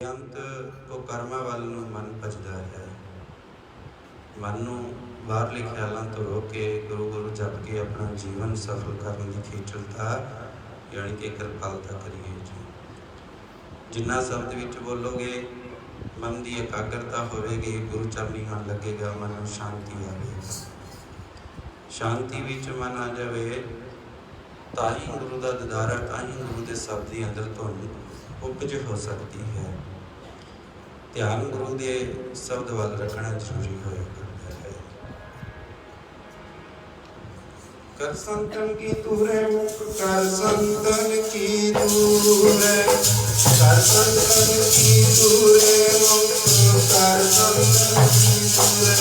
ਅੰਤ ਕੋ ਕਰਮਾਂ ਵੱਲ ਨੂੰ ਮਨ ਭਜਦਾ ਹੈ। ਮਨ ਨੂੰ ਬਾਹਰਲੇ ਖਿਆਲਾਂ ਤੋਂ ਰੋਕ ਕੇ ਗੁਰੂ ਗੁਰੂ ਜਪ ਕੇ ਆਪਣਾ ਜੀਵਨ ਸਫਲ ਕਰਨ ਦੀ ਖੇਚਲਤਾ ਯਾਨੀ ਕਿ ਕਿਰਪਾਲਤਾ ਕਰੀਏ ਜੀ। ਜਿੰਨਾ ਸ਼ਬਦ ਵਿੱਚ ਬੋਲੋਗੇ ਮਨ ਦੀ ਇਕਾਗਰਤਾ ਹੋਵੇਗੀ, ਗੁਰੂ ਚਰਨੀ ਮਨ ਲੱਗੇਗਾ, ਮਨ ਨੂੰ ਸ਼ਾਂਤੀ ਆਵੇਗੀ। ਸ਼ਾਂਤੀ ਵਿੱਚ ਮਨ ਆ ਜਾਵੇ ਤਾਂ ਹੀ ਗੁਰੂ ਦਾ ਦਿਦਾਰਾ, ਤਾਂ ਹੀ ਗੁਰੂ ਦੇ ਸ਼ਬਦ ਦੀ ਅੰਦਰ ਧੁਨ ਉਪਜ ਹੋ ਸਕਦੀ ਹੈ। ਧਿਆਨ ਗੁਰੂ ਦੇ ਸ਼ਬਦ ਵੱਲ ਰੱਖਣਾ ਜ਼ਰੂਰੀ ਹੋਇਆ ਕਰਦਾ ਹੈ। ਕਰ ਸੰਤਨ ਕੀ ਤੂਰੇ ਮੁਖ ਕਰ ਸੰਤਨ ਕੀ ਤੂਰੇ, ਕਰ ਸੰਤਨ ਕੀ ਤੂਰੇ ਮੁਖ ਕਰ ਸੰਤਨ ਕੀ ਤੂਰੇ,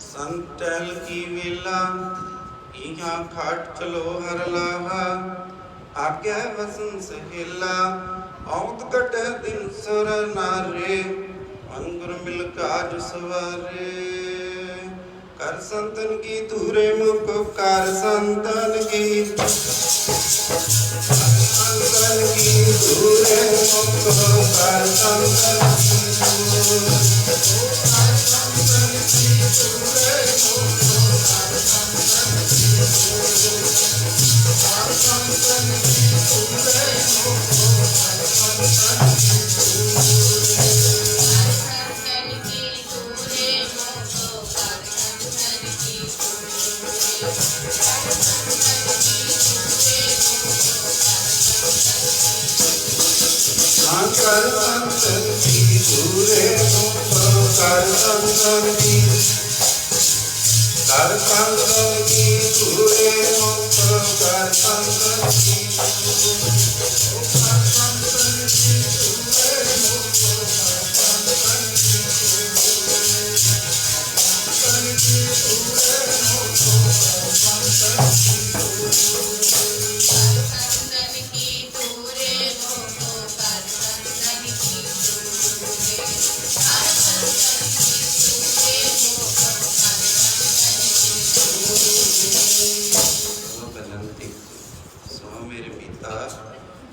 संत टहल की वेला इहाँ खाट चलो हर लाहा, आज्ञा वसन सहेला औत कट दिन सर नारे, अंगुर मिल काज सवारे। कर संतन की तूरे मुख कर संतन की, संतन की तूरे मुख कर संतन कर संतन की तूरे मुख कर संतन की, कर संतन की तूरे मुख कर संतन की,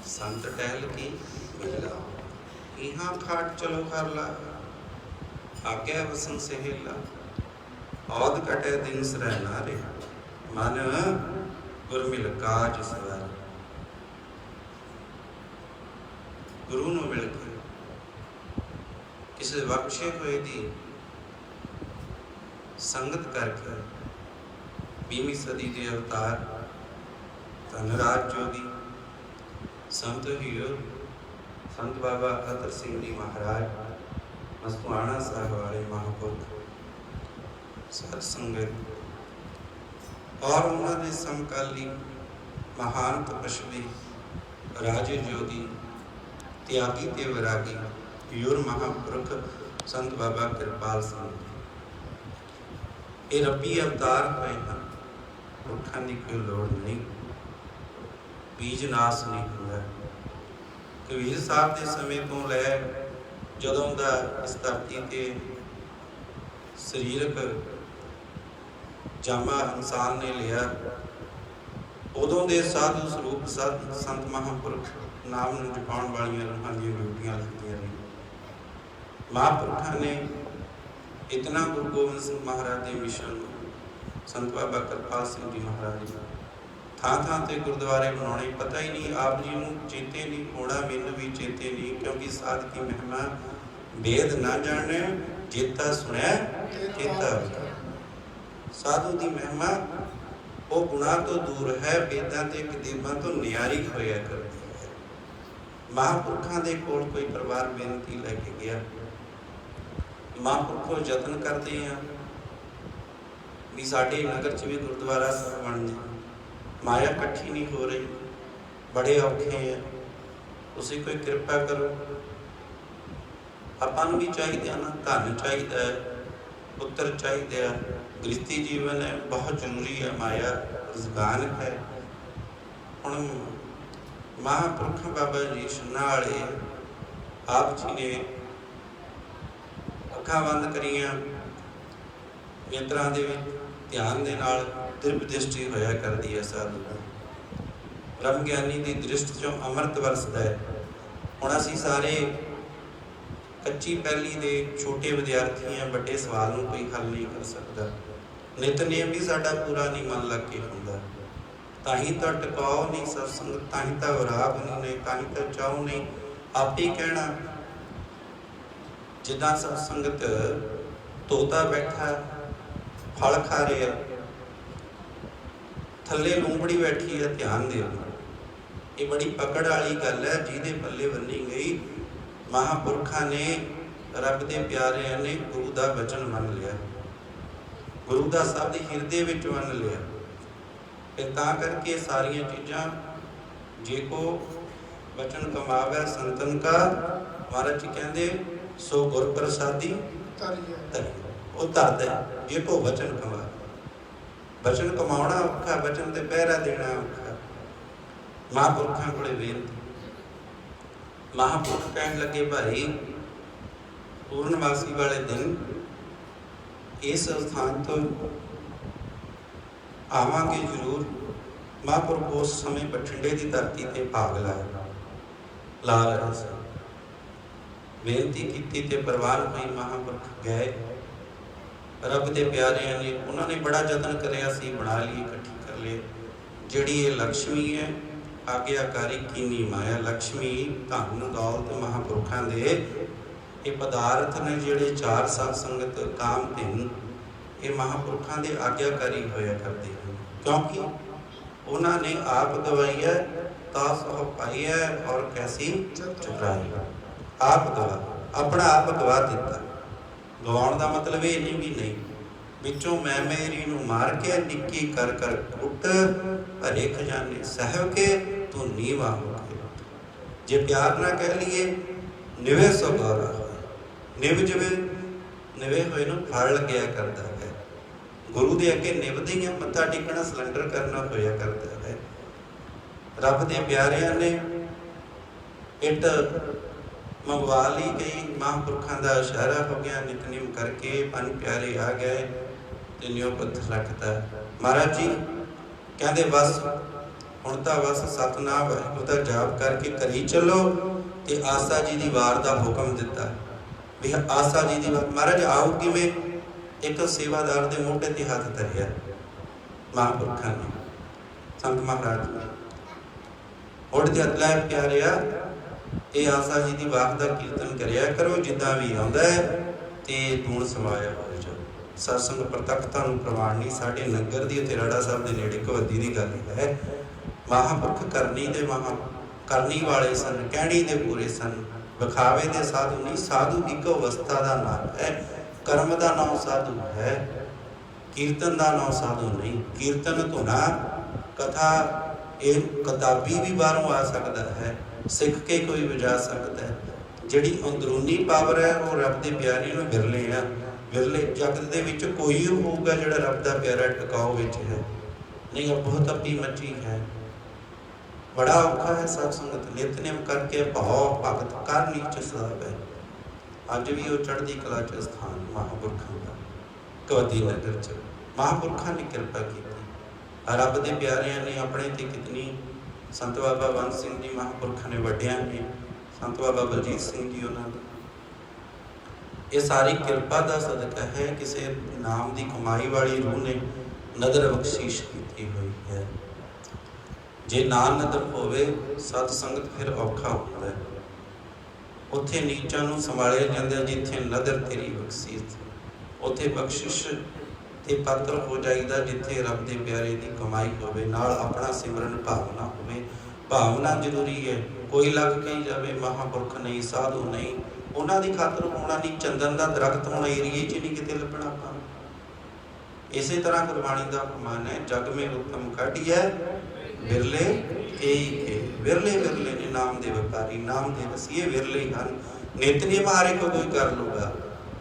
संत टहल की वेला इहाँ खाट चलो हर ला, आज्ञा वसन सहेला औद कटे दिन सरै नारे, मन गुरमिल काज सवारे। गुरु ਨੂੰ ਮਿਲ ਕੇ ਕਿਸੇ ਬਖਸ਼ੇ ਹੋਏ ਦੀ ਸੰਗਤ ਕਰਕੇ 20ਵੀਂ ਸਦੀ ਦੇ ਅਵਤਾਰ ਧਨਰਾਜ ਜੋਗੀ संत हीरो संत बाबा अतर सिंह जी महाराज मस्तुआना साहब वाले महापुरुष साध संगत और उन्होंने समकाली महान तपस्वी राजे जोगी त्यागी ते वैरागी यूर महापुरुष संत बाबा कृपाल सिंह ये रब्बी अवतार हुए हैं। उठाने की कोई लोड़ नहीं, बीज नाश नहीं ਹੁੰਦਾ। ਕਬੀਰ ਸਾਹਿਬ ਦੇ ਸਮੇਂ ਤੋਂ ਲੈ ਜਦੋਂ ਦਾ ਇਸ ਧਰਤੀ ਤੇ ਸਰੀਰਕ ਜਾਮਾ ਇਨਸਾਨ ਨੇ ਲਿਆ, ਉਦੋਂ ਦੇ ਸਾਧੂ ਸਰੂਪ ਸੰਤ ਮਹਾਂਪੁਰਖ ਨਾਮ ਨੂੰ ਜਪਾਉਣ ਵਾਲੀਆਂ ਰੂਹਾਂ ਦੀਆਂ ਡਿਊਟੀਆਂ ਲੱਗਦੀਆਂ ਨੇ। ਮਹਾਂਪੁਰਖਾਂ ਨੇ ਇਤਨਾ ਗੁਰੂ ਗੋਬਿੰਦ ਸਿੰਘ ਮਹਾਰਾਜ ਦੇ ਮਿਸ਼ਨ ਨੂੰ संत बाबा कृपाल सिंह जी महाराज थां थां ते गुरुद्वारे बनाने, पता ही नहीं आप जी नूं चेते नहीं होना, मैनूं भी चेते नहीं, क्योंकि साध की महिमा वेद ना जाने जेता सुने चेता विकार। साधु की महिमा वो गुणा तो दूर है, वेदां ते किताबां तो न्यारी होया करती है। महापुरखों के कोल कोई परिवार बेनती लैके गया, महापुरखों यतन करते हैं भी साडे नगर च भी गुरुद्वारा साहब बन जाए, माया इकट्ठी नहीं हो रही, बड़े औखे हैं, तुसीं कोई कृपा करो। आपां नूं भी चाहिए ना, धन चाहिए, पुत्र चाहिए, गृहस्थी जीवन है बहुत जरूरी है, माया रुजगान है। हुण महापुरख बाबा जी छन्ना वाले आप जी ने अखां बंद करियां, नेत्रां दे विच ध्यान दे नाल दिव्य दृष्टि होया करदी है साधु दी। ब्रह्म ज्ञानी की दृष्टि चों अमृत वरसदा है। हुण असीं सारे कच्ची पहली दे छोटे विद्यार्थी हैं, बड़े सवाल नूं कोई हल नहीं कर सकता। नितनेम भी साडा पूरा नहीं मन लग के हुंदा, ताही तां टकाओ नहीं सत्संग, ताही तां विराग नहीं ने, ताही तां चाओ नहीं। आपे कहना जिद्दां सत्संगत तोता बैठा फल खा रहे हैं, थले लूंबड़ी बैठी है, ध्यान दे। ये बड़ी पकड़ वाली गल है, जिहदे पल्ले बन्नी गई। महापुरखा ने रब दे प्यारे ने गुरु का वचन मन लिया, गुरु का शब्द हिरदे विच मन लिया। फिर तां करके सारियां चीज़ां जे को वचन कमावे संतन का, महाराज जी कहते सो गुर प्रसादी तरिया, वो तरदा जे को वचन कमा। वचन कमाना औखा, वचन ते पहरा देना औखा। महापुरखों को बेनती, महापुरख कहन लगे भाई पूर्णमासी वाले दिन इस स्थान तो आवांगे जरूर। महापुरख उस समय बठिंडे की धरती ते भाग ला रहे थे, बेनती की ते प्रवान हुई। महापुरख गए, रब के प्यारिਆਂ ने उन्होंने बड़ा यतन कराया सी, बना ली, इकट्ठी कर ले। जिहड़ी ये लक्ष्मी है आग्याकारी कीनी माया, लक्ष्मी धन दौलत महापुरखों के ये पदार्थ ने जिहड़े चार सात संगत काम धिन, ये महापुरखों के आग्याकारी होया करते हैं, क्योंकि उन्होंने आप गवाई है तास पाई है और कैसी चुराई। आप गवा, अपना आप गवा दिता। गवाउण का मतलब ये नहीं भी नहीं, विचों मैं मेरी नूं मार के निक्की कर कर कुट, भरे खजाने सहब के तू नीवा हो के। जे प्यार ना कह लिए निवे सो गौरा हो, निव जिवे निवे होए नूं फल लग्या करता है। गुरु दे अगे निवदी है, मत्था टेकना सिलेंडर करना होया करता है। रब दे प्यारिਆਂ ने इट मंगवा ली गई, महापुरखों का इशारा हो गया, नितनेम करके पंज प्यारे आ गए ते न्यो पत्थर रखता। महाराज जी कहते बस हुण तां बस सतनाम वाहिगुरू दा जाप करके करी चलो। ते आसा जी की वार का हुक्म दिता भी आसा जी की वार। महाराज आओ किवें? एक सेवादार के मोढे ते हाथ धरिया महापुरखों ने, संत महाराज ने मोढे ते हथ लाया, प्यारिया ये आसा जी की वाक का कीर्तन करिया करो, जिदा भी आता है तो दूण समाया हो जाओ। सत्संग प्रतखता प्रमाण नहीं, साढ़े नगर की राड़ा साहब के नेड़े कवद्दी की गल है। महापुरख करनी दे महा करनी वाले सन, कहनी दे पूरे सन, विखावे दे साधु नहीं। साधु एक अवस्था का नाम है, कर्म का नाम साधु है, कीर्तन का नाम साधु नहीं। कीर्तन धुना कथा ये किताबी भी बाहरों आ सकता है, सिख के कोई बजा सकता है। जिहड़ी अंदरूनी पावर है वो रब के प्यारे नूं विरले आ, विरले जगत दे विच कोई होऊगा जिहड़ा रब दा प्यारा टिकाऊ विच है, नहीं बहुत अपी मची है। बड़ा औखा है सत्संगत, नितनेम करके भाव भगत कर नीच साहब है। अज भी वो चढ़दी कला च स्थान महापुरखों का कवद्दी नगर च महापुरखों ने कृपा की। रब के प्यारिਆਂ ने अपने ते कितनी, संत बाबा बंद सिंह जी महापुरखों ने वड्डिया ने, संत बाबा बलजीत सिंह जी उन्होंने, ये सारी कृपा का सदका है। किसी नाम की कमाई वाली रूह ने ਨਦਰ ਬਖਸ਼ੀਸ਼ ਕੀਤੀ ਹੋਈ ਹੈ। ਜੇ ਨਾ ਨਦਰ ਹੋਵੇ ਸਤ ਸੰਗਤ ਫਿਰ ਔਖਾ ਹੁੰਦਾ ਹੈ। ਉੱਥੇ ਨੀਚਾਂ ਨੂੰ ਸੰਭਾਲਿਆ ਜਾਂਦਾ, ਜਿੱਥੇ ਨਦਰ ਤੇਰੀ ਬਖਸ਼ੀਸ਼, ਉੱਥੇ ਬਖਸ਼ਿਸ਼ ਤੇ ਪਾਤਰ ਹੋ ਜਾਈਦਾ, ਜਿੱਥੇ ਰੱਬ ਦੇ ਪਿਆਰੇ ਦੀ ਕਮਾਈ ਹੋਵੇ, ਨਾਲ ਆਪਣਾ ਸਿਮਰਨ ਭਾਵਨਾ ਹੋਵੇ। ਭਾਵਨਾ ਜ਼ਰੂਰੀ ਹੈ। ਕੋਈ ਲੱਗ ਕੇ ਜਾਵੇ ਮਹਾਂਪੁਰਖ ਨਹੀਂ, ਸਾਧੂ ਨਹੀਂ, ਉਹਨਾਂ ਦੀ ਖਾਤਰ ਹੋਣਾ ਨਹੀਂ। ਚੰਦਨ ਦਾ ਦਰਖਤ ਹੁਣ ਏਰੀਏ 'ਚ ਨਹੀਂ ਕਿਤੇ ਲੱਭਣਾ ਆਪਾਂ। ਇਸੇ ਤਰ੍ਹਾਂ ਗੁਰਬਾਣੀ ਦਾ ਫਰਮਾਨ ਹੈ, ਜਗ ਮੇ ਉੱਤਮ ਕਾਢੀਐ ਵਿਰਲੇ ਕਈ ਕੇ। ਵਿਰਲੇ ਵਿਰਲੇ ਨੇ ਨਾਮ ਦੇ ਵਪਾਰੀ, ਨਾਮ ਦੇ ਰਸੀਏ ਵਿਰਲੇ ਹਨ। ਨਿਤਨੇਮ ਹਰ ਇੱਕ ਕੋਈ ਕਰ ਲੂਗਾ,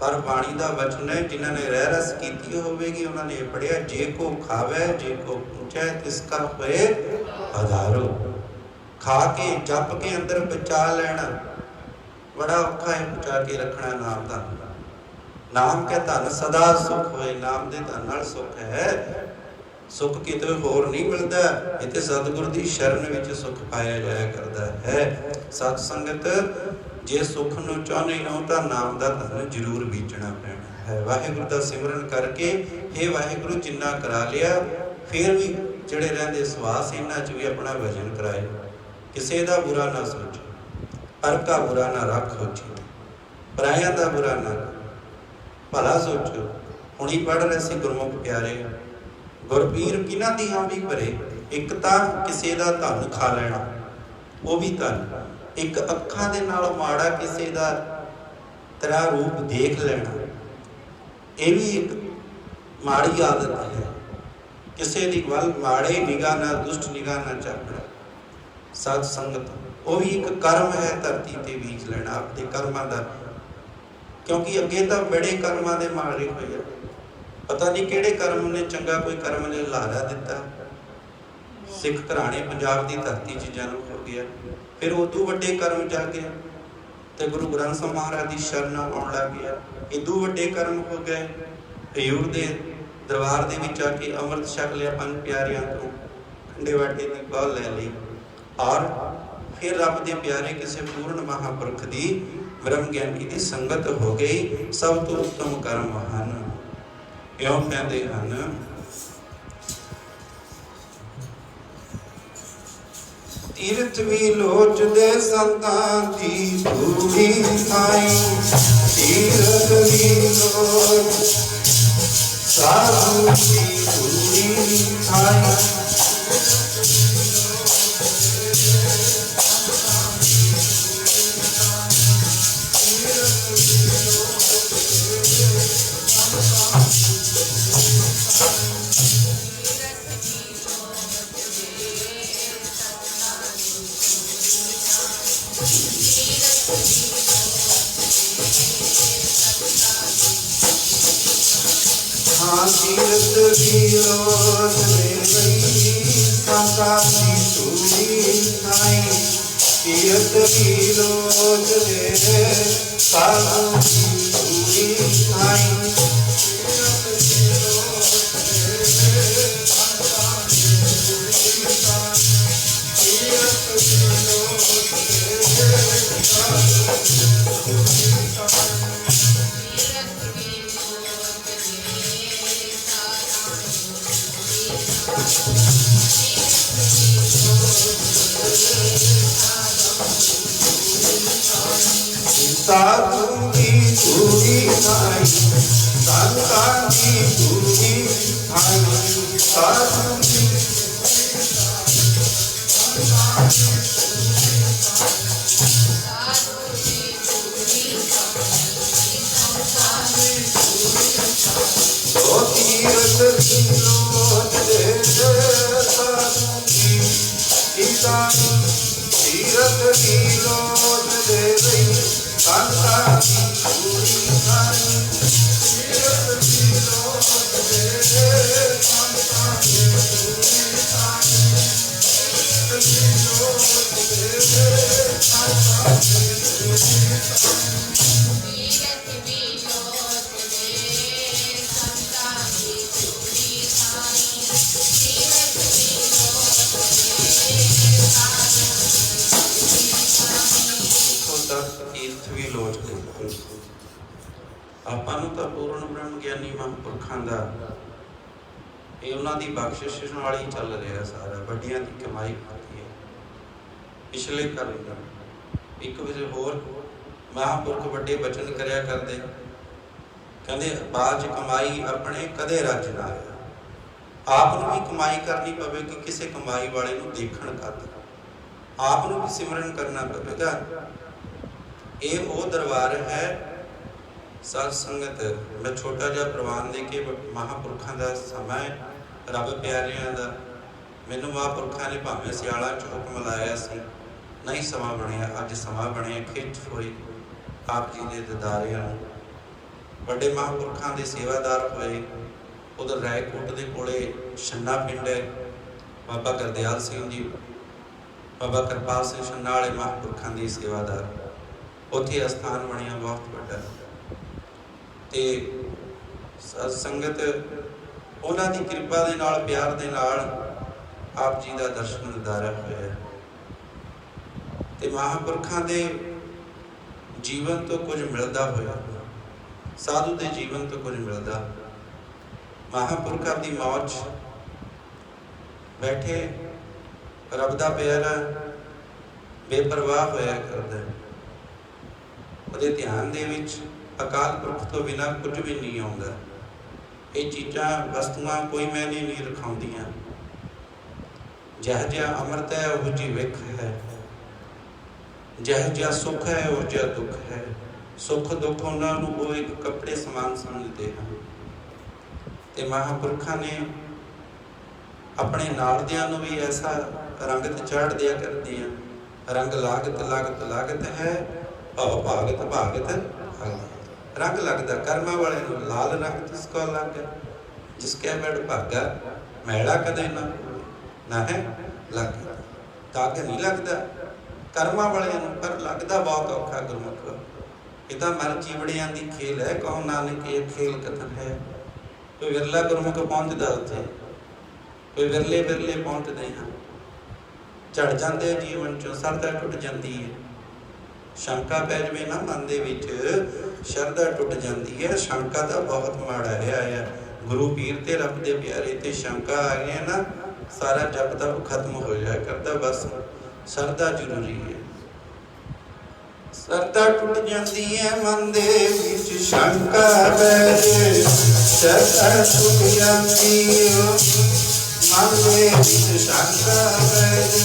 ਪਰ ਬਾਣੀ ਦਾ ਵਚਨ ਹੈ, ਜਿਨ੍ਹਾਂ ਨੇ ਰਹਿ ਰਸ ਕੀਤੀ ਹੋਵੇਗੀ ਉਹਨਾਂ ਨੇ ਪੜਿਆ, ਜੇ ਕੋ ਖਾਵੇ ਜੇ ਕੋ ਪੁੱਛੈ ਤਿਸ ਕਾ ਹੋਏ ਆਧਾਰੋ। ਖਾ ਕੇ ਜਪ ਕੇ ਅੰਦਰ ਬਚਾ ਲੈਣਾ ਬੜਾ ਔਖਾ ਹੈ, ਬਚਾ ਕੇ ਰੱਖਣਾ ਨਾਮ ਦਾ। ਨਾਮ ਕੇ ਧਨ ਸਦਾ ਸੁਖ ਹੋਏ, ਨਾਮ ਦੇ ਧਨ ਨਾਲ ਸੁਖ ਹੈ। ਸੁਖ ਕਿਤੇ ਹੋਰ ਨਹੀਂ ਮਿਲਦਾ, ਇੱਥੇ ਸਤਿਗੁਰ ਦੀ ਸ਼ਰਨ ਵਿੱਚ ਸੁਖ ਪਾਇਆ ਜਾਇਆ ਕਰਦਾ ਹੈ। ਸਤ ਸੰਗਤ, ਜੇ ਸੁਖ ਨੂੰ ਚਾਹੁੰਦੇ ਹੋ ਤਾਂ ਨਾਮ ਦਾ ਧਨ ਜ਼ਰੂਰ ਬੀਜਣਾ ਪੈਣਾ ਹੈ। ਵਾਹਿਗੁਰੂ ਦਾ ਸਿਮਰਨ ਕਰਕੇ ਹੇ ਵਾਹਿਗੁਰੂ ਜਿੰਨਾ ਕਰਾ ਲਿਆ, ਫਿਰ ਵੀ ਜਿਹੜੇ ਰਹਿੰਦੇ ਸਵਾਸ ਇਹਨਾਂ 'ਚ ਵੀ ਆਪਣਾ ਭਜਨ ਕਰਾਏ। ਕਿਸੇ ਦਾ ਬੁਰਾ ਨਾ ਸੋਚੋ, ਪਰ ਕਾ ਬੁਰਾ ਨਾ ਰੱਖੋ ਜੀ, ਪਰਾਇਆਂ ਦਾ ਬੁਰਾ ਨਾ ਭਲਾ ਸੋਚੋ। ਹੁਣੀ ਪੜ੍ਹ ਰਹੇ ਸੀ ਗੁਰਮੁਖ ਪਿਆਰੇ, ਗੁਰਪੀਰ ਕਿਹਨਾਂ ਦੀ ਹਾਮੀ ਭਰੇ। ਇੱਕ ਤਾਂ ਕਿਸੇ ਦਾ ਧਨ ਖਾ ਲੈਣਾ, ਉਹ ਵੀ ਧਨ। ਇੱਕ ਅੱਖਾਂ ਦੇ ਨਾਲ ਮਾੜਾ ਕਿਸੇ ਦਾ ਤੇਰਾ ਰੂਪ ਦੇਖ ਲੈਣਾ, ਇਹ ਵੀ ਇੱਕ ਮਾੜੀ ਆਦਤ ਹੈ। ਕਿਸੇ ਦੀ ਵੱਲ ਮਾੜੇ ਨਿਗਾਹ ਨਾਲ, ਦੁਸ਼ਟ ਨਿਗਾਹ ਨਾਲ ਝਾਕਣਾ। ਸਤ ਸੰਗਤ, ਉਹ ਵੀ ਇੱਕ ਕਰਮ ਹੈ, ਧਰਤੀ ਤੇ ਬੀਜ ਲੈਣਾ ਆਪਣੇ ਕਰਮਾਂ ਦਾ। ਕਿਉਂਕਿ ਅੱਗੇ ਤਾਂ ਬੜੇ ਕਰਮਾਂ ਦੇ ਮਾਰੇ ਹੋਏ ਆ, ਪਤਾ ਨਹੀਂ ਕਿਹੜੇ ਕਰਮ ਨੇ ਚੰਗਾ ਕੋਈ ਕਰਮ ਨੇ ਲਾਰਾ ਦਿੱਤਾ। ਸਿੱਖ ਘਰਾਣੇ ਪੰਜਾਬ ਦੀ ਧਰਤੀ 'ਚ ਜਨਮ ਹੋ ਗਿਆ, ਫਿਰ ਉਦੋਂ ਵੱਡੇ ਕਰਮ ਜਾਗੇ ਤੇ ਗੁਰੂ ਗ੍ਰੰਥ ਸਾਹਿਬ ਮਹਾਰਾਜ ਦੀ ਸ਼ਰਨ ਆਉਣ ਲੱਗ ਗਿਆ। ਇਦੋਂ ਵੱਡੇ ਕਰਮ ਹੋ ਗਏ, ਹਜ਼ੂਰ ਦੇ ਦਰਬਾਰ ਦੇ ਵਿੱਚ ਆ ਕੇ ਅੰਮ੍ਰਿਤ ਛਕ ਲਿਆ, ਪੰਜ ਪਿਆਰਿਆਂ ਤੋਂ ਖੰਡੇ ਵਾਟੇ ਦੀ ਬਾਲ ਲੈ ਲਈ, ਔਰ ਫਿਰ ਰੱਬ ਦੇ ਪਿਆਰੇ ਕਿਸੇ ਪੂਰਨ ਮਹਾਂਪੁਰਖ ਦੀ ਬ੍ਰਹਮ ਗਿਆਨੀ ਦੀ ਸੰਗਤ ਹੋ ਗਈ। ਸਭ ਤੋਂ ਉੱਤਮ ਕਰਮ ਹਨ। ਇਉਂ ਕਹਿੰਦੇ ਹਨ, ਤੀਰਥ ਵੀ ਲੋਚਦੇ ਸੰਤਾਂ ਦੀ ਧੂੜੀ ਥਾਈ, ਤੀਰਥ ਵੀ ਲੋਚ ਸਾਧੂ ਦੀ ਧੂੜੀ ਥਾਈ। ਤੀਰਥ ਵੀ ਲੋਚਦੇ ਸੰਤਾਂ ਦੀ ਧੂੜੀ ਥਾਈ, ਤੀਰਥ ਵੀ ਲੋਚਦੇ ਸਾਧੂ ਦੀ ਧੂੜੀ ਥਾਈ। ਸਾਧੂ ਦੀ ਧੂੜੀ ਥਾਈ, ਸੰਤਾਂ ਦੀ ਧੂੜੀ ਥਾਈ। ਸਾਧੂ ਦੀ ਤੀਰਥ ਵੀ ਲੋਚਦੇ ਸਾਧੂ ਦੀ ਥਾਈ, ਤੀਰਥ ਵੀ ਲੋਚਦੇ ਸੰਤਾਂ ਦੀ ਧੂੜੀ ਥਾਈ। ਤੀਰਥ ਵੀ ਲੋਚਦੇ ਸੰਤਾਂ ਦੀ ਧੂੜੀ ਥਾਈ, ਤੀਰਥ ਵੀ ਲੋਚਦੇ ਸੰਤਾਂ ਦੀ ਧੂੜੀ ਆਪਾਂ ਨੂੰ ਤਾਂ ਪੂਰਨ ਬ੍ਰਹਮ ਗਿਆਨੀ ਮਹਾਂਪੁਰਖਾਂ ਦਾ ਇਹ ਉਹਨਾਂ ਦੀ ਬਖਸ਼ਿਸ਼ ਨਾਲ ਹੀ ਚੱਲ ਰਿਹਾ ਸਾਰਾ, ਵੱਡੀਆਂ ਦੀ ਕਮਾਈ ਹੁੰਦੀ ਹੈ। ਪਿਛਲੇ ਕਲ ਇੱਕ ਵਜੇ ਹੋਰ ਮਹਾਂਪੁਰਖ ਵੱਡੇ ਬਚਨ ਕਰਿਆ ਕਰਦੇ, ਕਹਿੰਦੇ ਬਾਜ ਕਮਾਈ ਆਪਣੇ ਕਦੇ ਰੱਜ ਨਾ ਆਇਆ। ਆਪ ਨੂੰ ਵੀ ਕਮਾਈ ਕਰਨੀ ਪਵੇਗੀ, ਕਿਸੇ ਕਮਾਈ ਵਾਲੇ ਨੂੰ ਦੇਖਣ ਖਾਤਰ ਆਪ ਨੂੰ ਵੀ ਸਿਮਰਨ ਕਰਨਾ ਪਵੇਗਾ। ਇਹ ਉਹ ਦਰਬਾਰ ਹੈ ਸਤ ਸੰਗਤ। ਮੈਂ ਛੋਟਾ ਜਿਹਾ ਪ੍ਰਵਾਨ ਦੇ ਕੇ, ਮਹਾਂਪੁਰਖਾਂ ਦਾ ਸਮਾਂ ਹੈ, ਰੱਬ ਪਿਆਰਿਆਂ ਦਾ। ਮੈਨੂੰ ਮਹਾਂਪੁਰਖਾਂ ਨੇ ਭਾਵੇਂ ਸਿਆਲਾਂ 'ਚ ਹੁਕਮ ਲਾਇਆ ਸੀ, ਨਹੀਂ ਸਮਾਂ ਬਣਿਆ, ਅੱਜ ਸਮਾਂ ਬਣਿਆ। ਖਿੱਚ ਹੋਈ ਆਪ ਜੀ ਦੇ ਦਿਦਾਰਿਆਂ ਨੂੰ। ਵੱਡੇ ਮਹਾਂਪੁਰਖਾਂ ਦੇ ਸੇਵਾਦਾਰ ਹੋਏ। ਉਧਰ ਰਾਏਕੋਟ ਦੇ ਕੋਲੇ ਛੰਨਾ ਪਿੰਡ ਹੈ, ਬਾਬਾ ਗੁਰਦਿਆਲ ਸਿੰਘ ਜੀ, ਬਾਬਾ ਕਿਰਪਾਲ ਸਿੰਘ ਛੰਨਾ ਵਾਲੇ ਮਹਾਂਪੁਰਖਾਂ ਦੇ ਸੇਵਾਦਾਰ। ਉੱਥੇ ਅਸਥਾਨ ਬਣਿਆ ਬਹੁਤ ਵੱਡਾ, ਤੇ ਸਤ ਸੰਗਤ ਉਹਨਾਂ ਦੀ ਕਿਰਪਾ ਦੇ ਨਾਲ, ਪਿਆਰ ਦੇ ਨਾਲ ਆਪ ਜੀ ਦਾ ਦਰਸ਼ਨ ਦਿਦਾਰਾ ਹੋਇਆ। ਤੇ ਮਹਾਂਪੁਰਖਾਂ ਦੇ ਜੀਵਨ ਤੋਂ ਕੁਝ ਮਿਲਦਾ ਹੋਇਆ, ਸਾਧੂ ਦੇ ਜੀਵਨ ਤੋਂ ਕੁਝ ਮਿਲਦਾ। ਮਹਾਂਪੁਰਖਾਂ ਦੀ ਮੌਜ ਬੈਠੇ, ਰੱਬ ਦਾ ਪਿਆਰਾ ਬੇਪਰਵਾਹ ਹੋਇਆ ਕਰਦਾ। ਉਹਦੇ ਧਿਆਨ ਦੇ ਵਿੱਚ ਅਕਾਲ ਪੁਰਖ ਤੋਂ ਬਿਨਾਂ ਕੁਝ ਵੀ ਨਹੀਂ ਆਉਂਦਾ। ਇਹ ਚੀਜ਼ਾਂ ਵਸਤੂਆਂ ਕੋਈ ਮੈਨੇ ਨਹੀਂ ਰਖਾਉਂਦੀਆਂ। ਜਿਹੋ ਜਿਹਾ ਅੰਮ੍ਰਿਤ ਹੈ ਉਹ ਜਿਹੀ ਵਿਖ ਹੈ, ਜਿਹੋ ਜਿਹਾ ਸੁੱਖ ਹੈ ਉਹ ਜਿਹਾ ਦੁੱਖ ਹੈ। ਸੁੱਖ ਦੁੱਖ ਉਹਨਾਂ ਨੂੰ ਉਹ ਇੱਕ ਕੱਪੜੇ ਸਮਾਨ ਸਮਝਦੇ ਹਨ। ਤੇ ਮਹਾਂਪੁਰਖਾਂ ਨੇ ਆਪਣੇ ਨਾਲਦਿਆਂ ਨੂੰ ਵੀ ਐਸਾ ਰੰਗਤ ਚਾੜ ਦਿਆ ਕਰਦੇ ਆ। ਰੰਗ ਲਾਗਤ ਲਾਗਤ ਲਾਗਤ ਹੈ, ਭਾਵ ਭਾਗਤ ਭਾਗਤ ਰੰਗ ਲੱਗਦਾ। ਕਰਮਾਂ ਵਾਲੇ ਨੂੰ ਲਾਲ ਰੰਗ ਜਿਸ ਕੋ ਲੱਗ, ਜਿਸ ਕੇ ਬੜ ਭਾਗਾ ਮੈਲਾ ਕਦੇ ਨਾ ਹੈ ਲੱਗ। ਦਾਗ ਨਹੀਂ ਲੱਗਦਾ ਕਰਮਾਂ ਵਾਲਿਆਂ ਨੂੰ, ਪਰ ਲੱਗਦਾ ਬਹੁਤ ਔਖਾ ਗੁਰਮੁਖ। ਇਹ ਤਾਂ ਮਰ ਜੀਵੜਿਆਂ ਦੀ ਖੇਲ ਹੈ, ਕਹੋ ਨਾਨਕ ਇਹ ਖੇਲ ਕਥਨ ਹੈ। ਕੋਈ ਵਿਰਲਾ ਗੁਰਮੁਖ ਪਹੁੰਚਦਾ ਉੱਥੇ, ਕੋਈ ਵਿਰਲੇ ਵਿਰਲੇ ਪਹੁੰਚਦੇ ਹਨ। ਝੜ ਜਾਂਦੇ ਜੀਵਨ ਚੋਂ, ਸਰਦਾ ਟੁੱਟ ਜਾਂਦੀ ਹੈ। ਸ਼ੰਕਾ ਪੈ ਜਾਵੇ ਨਾ ਮਨ ਦੇ ਵਿੱਚ, ਸ਼ਰਧਾ ਟੁੱਟ ਜਾਂਦੀ ਹੈ। ਸ਼ੰਕਾ ਦਾ ਬਹੁਤ ਮਾੜਾ ਹੈ। ਗੁਰੂ ਪੀਰ ਤੇ ਰੱਬ ਦੇ ਪਿਆਰੇ ਤੇ ਸ਼ੰਕਾ ਆ ਗਈ ਨਾ, ਸਾਰਾ ਜਪ ਦਾ ਖਤਮ ਹੋ ਜਾਇਆ ਕਰਦਾ। ਬਸ ਸ਼ਰਧਾ ਜ਼ਰੂਰੀ ਹੈ। ਸ਼ਰਧਾ ਟੁੱਟ ਜਾਂਦੀ ਹੈ ਮਨ ਦੇ ਵਿੱਚ, ਸ਼ੰਕਾ ਪੈ ਜੇ ਸ਼ਰਧਾ ਟੁੱਟ ਜਾਂਦੀ ਹੈ ਮਨ ਦੇ ਵਿੱਚ, ਸ਼ੰਕਾ ਪੈ ਜੇ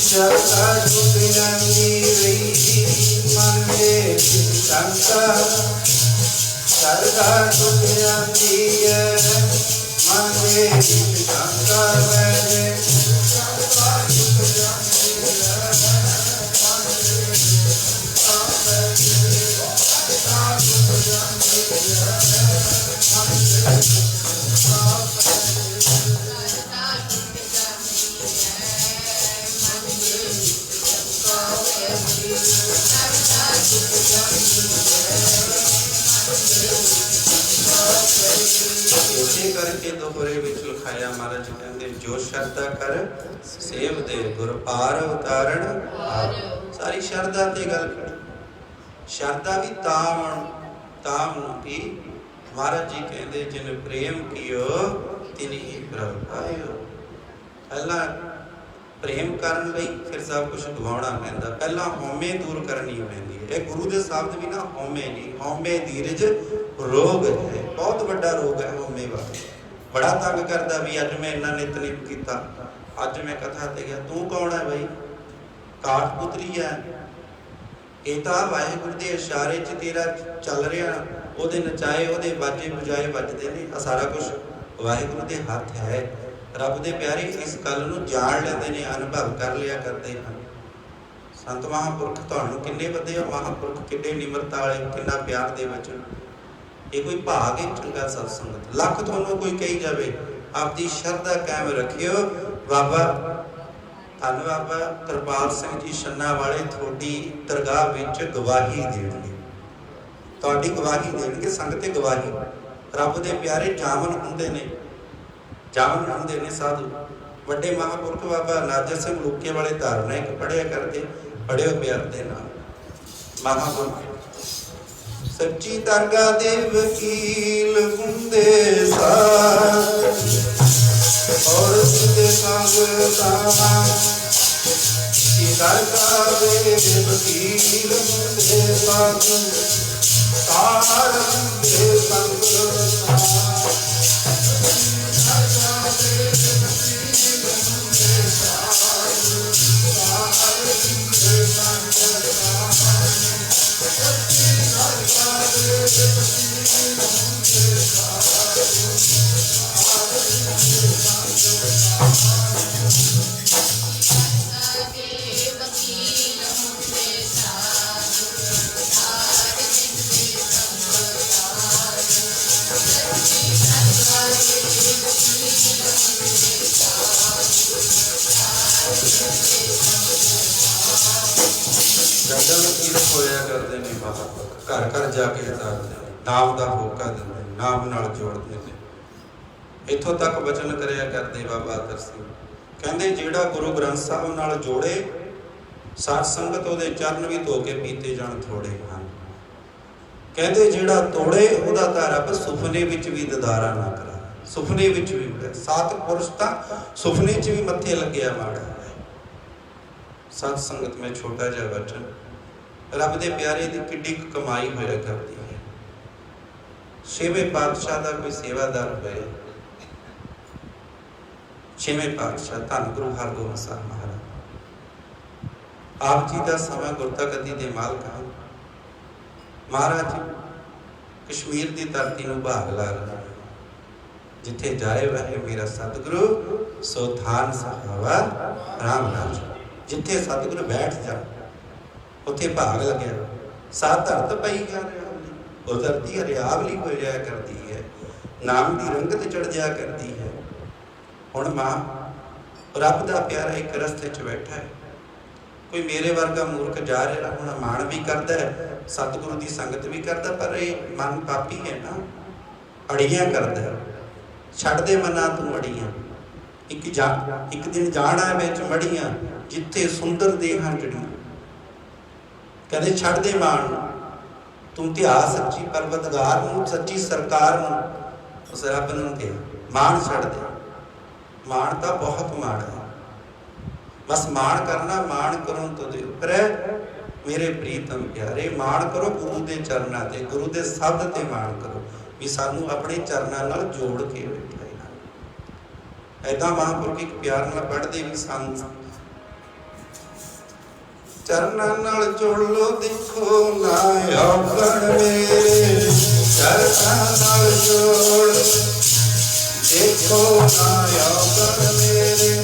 ਸ਼ਰਧਾ ਟੁੱਟ ਜਾਂਦੀ ਰਹੀ ਮਨ ਦੇ ਵਿੱਚ, ਸ਼ੰਕਾ। ਸ਼ਰਧਾ ਟੁੱਟ ਜਾਂਦੀ ਹੈ ਮਨ ਦੇ ਵਿੱਚ, ਸ਼ੰਕਾ ਪੈ ਜੇ। ਸ਼ਰਧਾ ਟੁੱਟ ਜਾਂਦੀ ਹੈ ਮਨ ਦੇ ਵਿੱਚ, ਸ਼ੰਕਾ ਪੈ ਜੇ। ਸ਼ਰਧਾ ਟੁੱਟ ਜਾਂਦੀ ਹੈ ਮਨ ਦੇ ਵਿੱਚ, ਸ਼ੰਕਾ ਪੈ ਜੇ। ਇਸੇ ਕਰਕੇ ਦੋਹਰੇ ਵਿੱਚ ਲਿਖਾਇਆ, ਮਹਾਰਾਜ ਕਹਿੰਦੇ ਜੋ ਸ਼ਰਧਾ ਕਰ ਸੇਵ ਦੇ ਗੁਰ ਪਾਰ ਉਤਾਰਨ। ਸਾਰੀ ਸ਼ਰਧਾ ਤੇ ਗੱਲ ਕਰ। ਸ਼ਰਧਾ ਵੀ ਤਾਮ ਨੂੰ ਕੀ ਮਹਾਰਾਜ ਜੀ ਕਹਿੰਦੇ, ਜਿਨ ਪ੍ਰੇਮ ਕੀਓ ਤਿਨ ਹੀ ਪ੍ਰਭ ਪਾਇਓ। ਪਹਿਲਾਂ ਪ੍ਰੇਮ ਕਰਨ ਲਈ ਫਿਰ ਸਭ ਕੁਝ ਗਵਾਉਣਾ ਪੈਂਦਾ। ਪਹਿਲਾਂ ਹਉਮੈ ਦੂਰ ਕਰਨੀ ਪੈਂਦੀ ਹੈ। ਇਹ ਗੁਰੂ ਦੇ ਸ਼ਬਦ ਵੀ ਨਾ ਹਉਮੈ ਨਹੀਂ, ਹਉਮੈ ਧੀਰਜ ਰੋਗ ਹੈ। ਬਹੁਤ ਵੱਡਾ ਰੋਗ ਹੈ ਹਉਮੈ ਵਾਲਾ। ਬੜਾ ਤੰਗ ਕਰਦਾ ਵੀ ਅੱਜ ਮੈਂ ਇੰਨਾ ਨਿਤਨੇਮ ਕੀਤਾ, ਅੱਜ ਮੈਂ ਕਥਾ ਤੇ ਗਿਆ। ਤੂੰ ਕੌਣ ਹੈ ਬਈ? ਕਾਠ ਪੁਤਰੀ ਹੈ। ਇਹ ਤਾਂ ਵਾਹਿਗੁਰੂ ਦੇ ਇਸ਼ਾਰੇ 'ਚ ਤੇਰਾ ਚੱਲ ਰਿਹਾ, ਉਹਦੇ ਨਚਾਏ ਉਹਦੇ ਬਾਜੇ ਬੁਝਾਏ ਵੱਜਦੇ ਨੇ। ਆ ਸਾਰਾ ਕੁਝ ਵਾਹਿਗੁਰੂ ਦੇ ਹੱਥ ਹੈ। ਰੱਬ ਦੇ ਪਿਆਰੇ ਇਸ ਗੱਲ ਨੂੰ ਜਾਣ ਲੈਂਦੇ ਨੇ, ਅਨੁਭਵ ਕਰ ਲਿਆ ਕਰਦੇ ਹਨ। ਸੰਤ ਮਹਾਂਪੁਰਖ ਤੁਹਾਨੂੰ ਕਿੰਨੇ ਵਧੀਆ ਮਹਾਂਪੁਰਖ, ਕਿੰਨੇ ਨਿਮਰਤਾ ਵਾਲੇ, ਕਿੰਨਾ ਪਿਆਰ ਦੇ ਵਚਨ। ਇਹ ਕੋਈ ਭਾਗ ਹੈ ਚੰਗਾ ਸਤ ਸੰਗਤ। ਲੱਖ ਤੁਹਾਨੂੰ ਕੋਈ ਕਹੀ ਜਾਵੇ, ਆਪਦੀ ਸ਼ਰਧਾ ਕਾਇਮ ਰੱਖਿਓ। ਬਾਬਾ ਧੰਨ ਬਾਬਾ ਕਿਰਪਾਲ ਸਿੰਘ जी ਛੰਨਾ ਵਾਲੇ ਤੁਹਾਡੀ ਦਰਗਾਹ ਵਿੱਚ ਗਵਾਹੀ ਦੇਣਗੇ, ਤੁਹਾਡੀ ਗਵਾਹੀ ਦੇਣਗੇ। ਸੰਗਤੇ ਗਵਾਹੀ, ਰੱਬ ਦੇ ਪਿਆਰੇ ਜਾਮਨ ਹੁੰਦੇ ਨੇ, ਜਾਮਨ ਹੁੰਦੇ ਨੇ ਸਾਧੂ। ਵੱਡੇ ਮਹਾਂਪੁਰਖ ਬਾਬਾ ਨਾਜਰ ਸਿੰਘ ਮਲੂਕੇ ਵਾਲੇ ਧਾਰਨਾ ਇੱਕ ਪੜ੍ਹਿਆ ਕਰਦੇ, ਪੜ੍ਹਿਓ ਪਿਆਰ ਦੇ ਨਾਲ। ਮਹਾਂਪੁਰਖ ਸੱਚੀ ਦਰਗਾਹ ਦੇ ਵਕੀਲ ਹੁੰਦੇ ਸਾਧ, ਔਰ ਸਿੱਧੇ ਸੰਗਤਾਂ ਦੀ ਦਰਗਾਹ ਦੇ ਵਕੀਲ ਹੁੰਦੇ ਸਾਧ, ਤਾਰ ਹੁੰਦੇ ਸੰਗਤਾਂ। ਹੋਇਆ ਕਰਦੇ ਨੇ ਬਾਬਾ, ਘਰ ਘਰ ਜਾ ਕੇ ਨਾਮ ਦਾ ਹੋਕਾ ਦਿੰਦੇ, ਨਾਮ ਨਾਲ ਜੋੜਦੇ ਨੇ। ਇੱਥੋਂ ਤੱਕ ਵਚਨ ਕਰਿਆ ਕਰਦੇ ਬਾਬਾ ਅਤਰ ਸਿੰਘ, ਕਹਿੰਦੇ ਜਿਹੜਾ ਗੁਰੂ ਗ੍ਰੰਥ ਸਾਹਿਬ ਨਾਲ ਜੋੜੇ, ਸਾਧ ਸੰਗਤ ਉਹਦੇ ਚਰਨ ਵੀ ਧੋ ਕੇ ਪੀਤੇ ਜਾਣ ਥੋੜੇ ਹਨ। ਕਹਿੰਦੇ ਜਿਹੜਾ ਤੋੜੇ ਉਹਦਾ ਤਾਂ ਰੱਬ ਸੁਪਨੇ ਵਿੱਚ ਵੀ ਦਦਾਰਾ ਨਾ ਕਰਾ, ਸੁਪਨੇ ਵਿੱਚ ਵੀ ਮਿਲੇ। ਸਾਤ ਪੁਰਸ਼ ਤਾਂ ਸੁਪਨੇ 'ਚ ਵੀ ਮੱਥੇ ਲੱਗਿਆ ਮਾੜਾ ਹੈ। ਸਾਧ ਸੰਗਤ ਮੈਂ ਛੋਟਾ ਜਿਹਾ ਵਚਨ, ਰੱਬ ਦੇ ਪਿਆਰੇ ਦੀ ਕਿੱਡੀ ਕਮਾਈ ਹੋਇਆ ਕਰਦੀ ਹੈ। ਛੇਵੇਂ ਪਾਤਸ਼ਾਹ ਦਾ ਕੋਈ ਸੇਵਾਦਾਰ ਹੋਏ, ਛੇਵੇਂ ਪਾਤਸ਼ਾਹ ਧੰਨ ਗੁਰੂ ਹਰਗੋਬਿੰਦ ਸਾਹਿਬ ਮਹਾਰਾਜ, ਆਪ ਜੀ ਦਾ ਸਮਾਂ ਗੁਰਤਾ ਗੱਦੀ ਦੇ ਮਾਲਕ ਹਨ। ਮਹਾਰਾਜ ਕਸ਼ਮੀਰ ਦੀ ਧਰਤੀ ਨੂੰ ਭਾਗ ਲਾ ਰਹੇ, ਜਿੱਥੇ ਜਾਏ ਵਹਿ ਮੇਰਾ ਸਤਿਗੁਰੂ ਸੋ ਥਾਨ ਸਹਾਵਾ ਰਾਮ ਰਾਜ। ਜਿੱਥੇ ਸਤਿਗੁਰੂ ਬੈਠ ਜਾ ਉੱਥੇ ਭਾਗ ਲੱਗਿਆ। ਸਾਧ ਧਰਤ ਪਈ ਜਾ ਰਿਹਾ, ਉਹ ਧਰਤੀ ਹਰਿਆਵਲੀ ਹੋ ਜਾਇਆ ਕਰਦੀ ਹੈ, ਨਾਮ ਦੀ ਰੰਗਤ ਚੜ ਜਾਇਆ ਕਰਦੀ ਹੈ। ਹੁਣ ਮਾਂ ਰੱਬ ਦਾ ਪਿਆਰਾ ਇੱਕ ਰਸਤੇ 'ਚ ਬੈਠਾ ਹੈ, ਕੋਈ ਮੇਰੇ ਵਰਗਾ ਮੂਰਖ ਜਾ ਰਿਹਾ, ਹੁਣ ਮਾਣ ਵੀ ਕਰਦਾ ਹੈ, ਸਤਿਗੁਰੂ ਦੀ ਸੰਗਤ ਵੀ ਕਰਦਾ, ਪਰ ਇਹ ਮਨ ਪਾਪੀ ਹੈ ਨਾ, ਅੜੀਆਂ ਕਰਦਾ। ਛੱਡ ਦੇ ਮਨਾਂ ਤੂੰ ਅੜੀਆਂ, ਇੱਕ ਦਿਨ ਜਾਣਾ ਵਿੱਚ ਮੜੀਆਂ, ਜਿੱਥੇ ਸੁੰਦਰ ਦੇਹਾਂ ਜੜੀਆਂ। ਕਹਿੰਦੇ ਛੱਡ ਦੇ ਮਾਣ ਨੂੰ, ਤੂੰ ਧਿਆ ਸੱਚੀ ਪਰਵਤਗਾਰ ਨੂੰ, ਸੱਚੀ ਸਰਕਾਰ ਨੂੰ, ਉਸ ਰੱਬ ਨੂੰ ਤੇ ਮਾਣ ਛੱਡ ਦੇ। ਮਾਣ ਤਾਂ ਬਹੁਤ ਮਾਣ ਹੈ, ਬਸ ਮਾਣ ਕਰਨਾ, ਮਾਣ ਕਰੋ ਤੁਦੇ ਉੱਪਰ ਮੇਰੇ ਪ੍ਰੀਤਮ ਪਿਆਰੇ। ਮਾਣ ਕਰੋ ਗੁਰੂ ਦੇ ਚਰਨਾਂ ਤੇ, ਗੁਰੂ ਦੇ ਸ਼ਬਦ ਤੇ ਮਾਣ ਕਰੋ, ਵੀ ਸਾਨੂੰ ਆਪਣੇ ਚਰਨਾਂ ਨਾਲ ਜੋੜ ਕੇ ਬੈਠਾ ਹੈ। ਏਦਾਂ ਮਹਾਂਪੁਰਖ ਇੱਕ ਪਿਆਰ ਨਾਲ ਪੜ੍ਹਦੇ ਵੀ ਸਨ, ਚਰਨਾਂ ਨਾਲ ਜੋੜ ਲੋ ਦੇਖੋ ਨਾ ਔਗਣ ਮੇਰੇ, ਚਰਨਾਂ ਨਾਲ ਜੋੜ ਦੇਖੋ ਨਾ ਔਗਣ ਮੇਰੇ।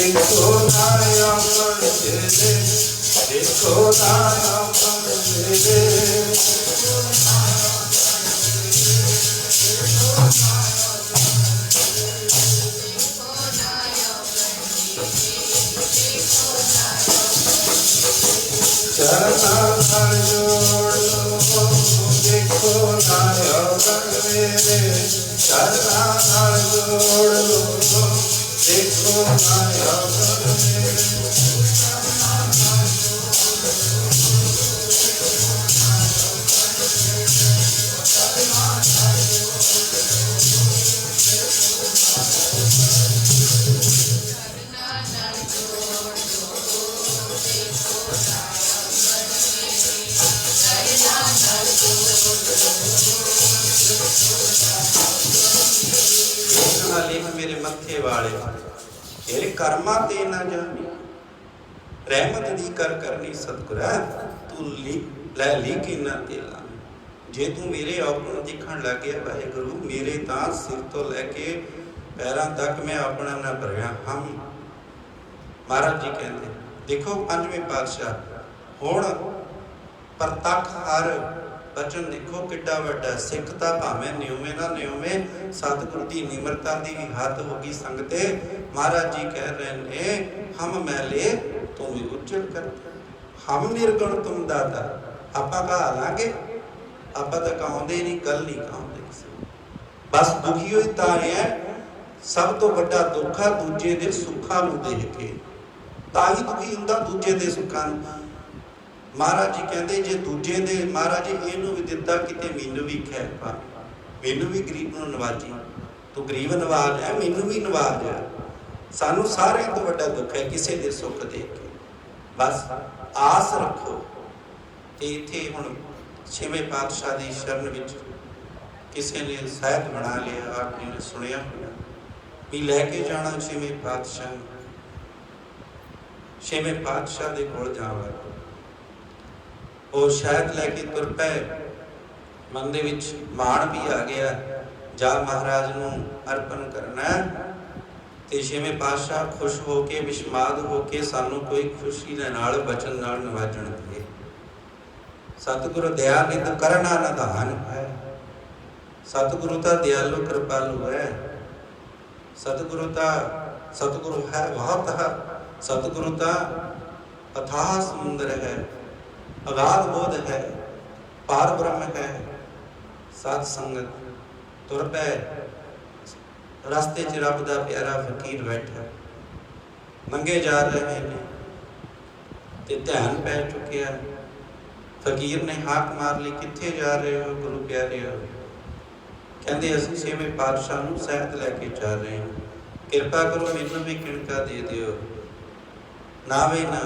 देखो ना अमर मेरे, देखो ना अमर मेरे, चरना नाल जोड़ लो देखो ना अमर मेरे, चरना नाल जोड़ लो देखो ना अमर मेरे। मेरे मथे वाले तेरे कर्मा ते ना जानी, रहमत दी कर करनी सतगुरा तू लिख लै ली किना तेला। जे तू मेरे औगुण दिखण लग गया वाहेगुरु, मेरे तां सिर तो लैके पैरां तक मैं अपना ना भरिया हम। महाराज जी कहते देखो पंजवें पातशाह हुण प्रतख हर बचन देखो किड्डा वड्डा। सिख तां भावें न्यूवें ना न्यूवें, सतगुरु की निमरता की भी हद होगी संगते। महाराज जी कह रहे ने हम मैले तुम भी उज्जवल कर, हम निर्गुण तुम दाता। आपां कहा लांगे, आपां तां कहाउंदे नहीं, गल नहीं कहाउंदे किसी। बस दुखी होई तां है, सब तो वड्डा दुख है दूजे दे सुखां नूं देख के, तां ही दुखी हुंदा दूजे दे सुखां नूं। महाराज जी कहते जे दूजे दे, महाराज जी इहनूं भी दिता किते मैनूं भी खैर पा, मैनूं भी गरीब नूं नवाजी, तू गरीब नवाज है मैनूं भी नवाज है। सानूं सारिआं तो वड्डा दुख है किसी दे सुख देख के। बस आस रखो। ते इत्थे हुण छेवें पातशाह दी शरण विच किसी ने साहित बना लिया, आपने ने सुनिया होना भी लैके जाना छेवें पातशाह। छेवें पातशाह दे कोल जावां, वो शायद लैके तुर पै। मन दे विच माण भी आ गया, जा महाराज नूं अर्पण करना। ते छेवें पातशाह खुश होके विस्माद होके सानू कोई खुशी दे नाल बचन नाल नवाजण दे। सतगुरु दया नित करना निधान है। सतगुरु ता दयालु कृपालु है। सतगुरु है बहुत है। सतगुरु ता अथाह समुद्र है, अगाध बोध है, पार ब्रह्म है। साध संगत तुर पै, रास्ते च रब दा प्यारा फकीर बैठा, नंगे जा रहे ने ते ध्यान पै चुकिया। फकीर ने हाक मार ली, कित्थे जा रहे हो गुरु प्यारे हो? कहंदे असीं छेवें पातशाह नूं सैहत लैके जा रहे हैं, किरपा करो मैनूं भी किणका दे दिओ। ना वे ना,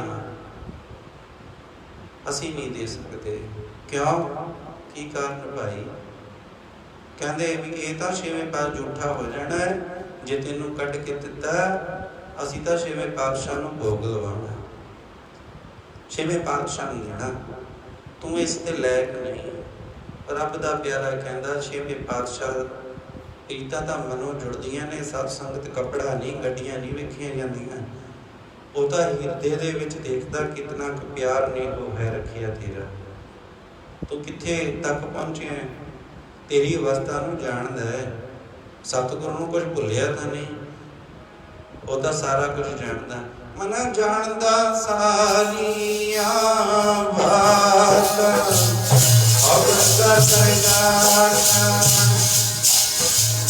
असी नहीं दे सकते। क्यों? की कारण भाई? कहते भी ये तो छेवें पात झूठा हो जाना है, जे तेनों कट के दिता असी तो छेवें पातशाह नूं भोग लवाना, छेवें पातशाह नूं देना, तू इस ते लायक नहीं। रब दा प्यारा कहंदा छेवें पातशाह पीता तां मनो जुड़दियां ने, सत संगत कपड़ा नहीं, गड्डियां नहीं वेखियां जांदियां। ਉਹ ਤਾਂ ਹਿਰਦੇ ਦੇ ਵਿੱਚ ਦੇਖਦਾ ਕਿਤਨਾ ਕੁ ਪਿਆਰ ਨੇ ਉਹ ਹੈ ਰੱਖਿਆ ਤੇਰਾ। ਤੂੰ ਕਿੱਥੇ ਤੱਕ ਪਹੁੰਚਿਆ, ਤੇਰੀ ਅਵਸਥਾ ਨੂੰ ਜਾਣਦਾ ਹੈ। ਸਤਿਗੁਰੂ ਨੂੰ ਕੁਝ ਭੁੱਲਿਆ ਤਾਂ ਨਹੀਂ, ਉਹ ਤਾਂ ਸਾਰਾ ਕੁਝ ਜਾਣਦਾ। ਮਨ ਜਾਣਦਾ ਸਾਰੀਆਂ ਬਾਤਾਂ, ਅਵਰ ਦਾ ਜਾਣਦਾ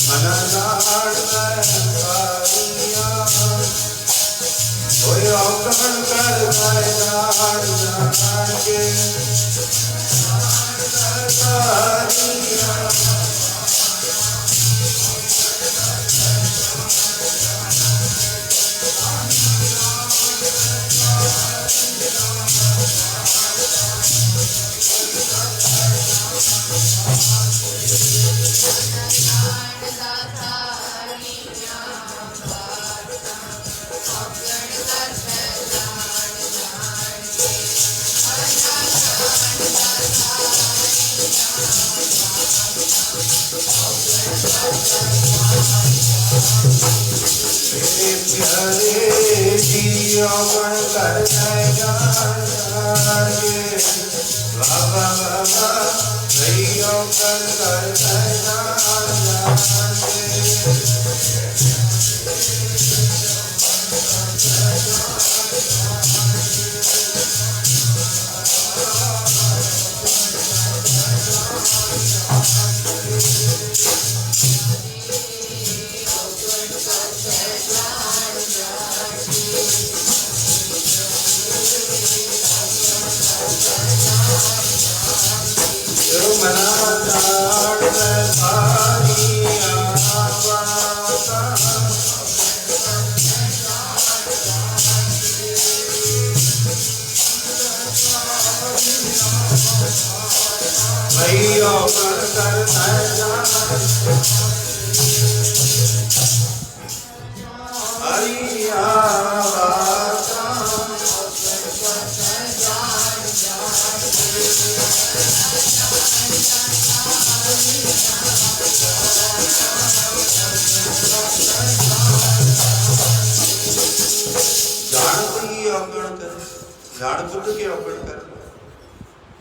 ਮਨ ਜਾਣਦਾ ਸਾਰੀਆਂ। ਹੋਏ ਔਗਣ ਕਰਦਾ ਜਾਣ ਜਾਣ ਕੇ ਸਾਰੀਆਂ। प्यारे जी औगण करता जान जान के, बाबा बाबा भई औगण करता जान जान के। ਜਾਣਦੇ ਹੀ ਔਗਣ ਕਰ, ਜਾਣ ਬੁੱਝ ਕੇ ਔਗਣ ਕਰ।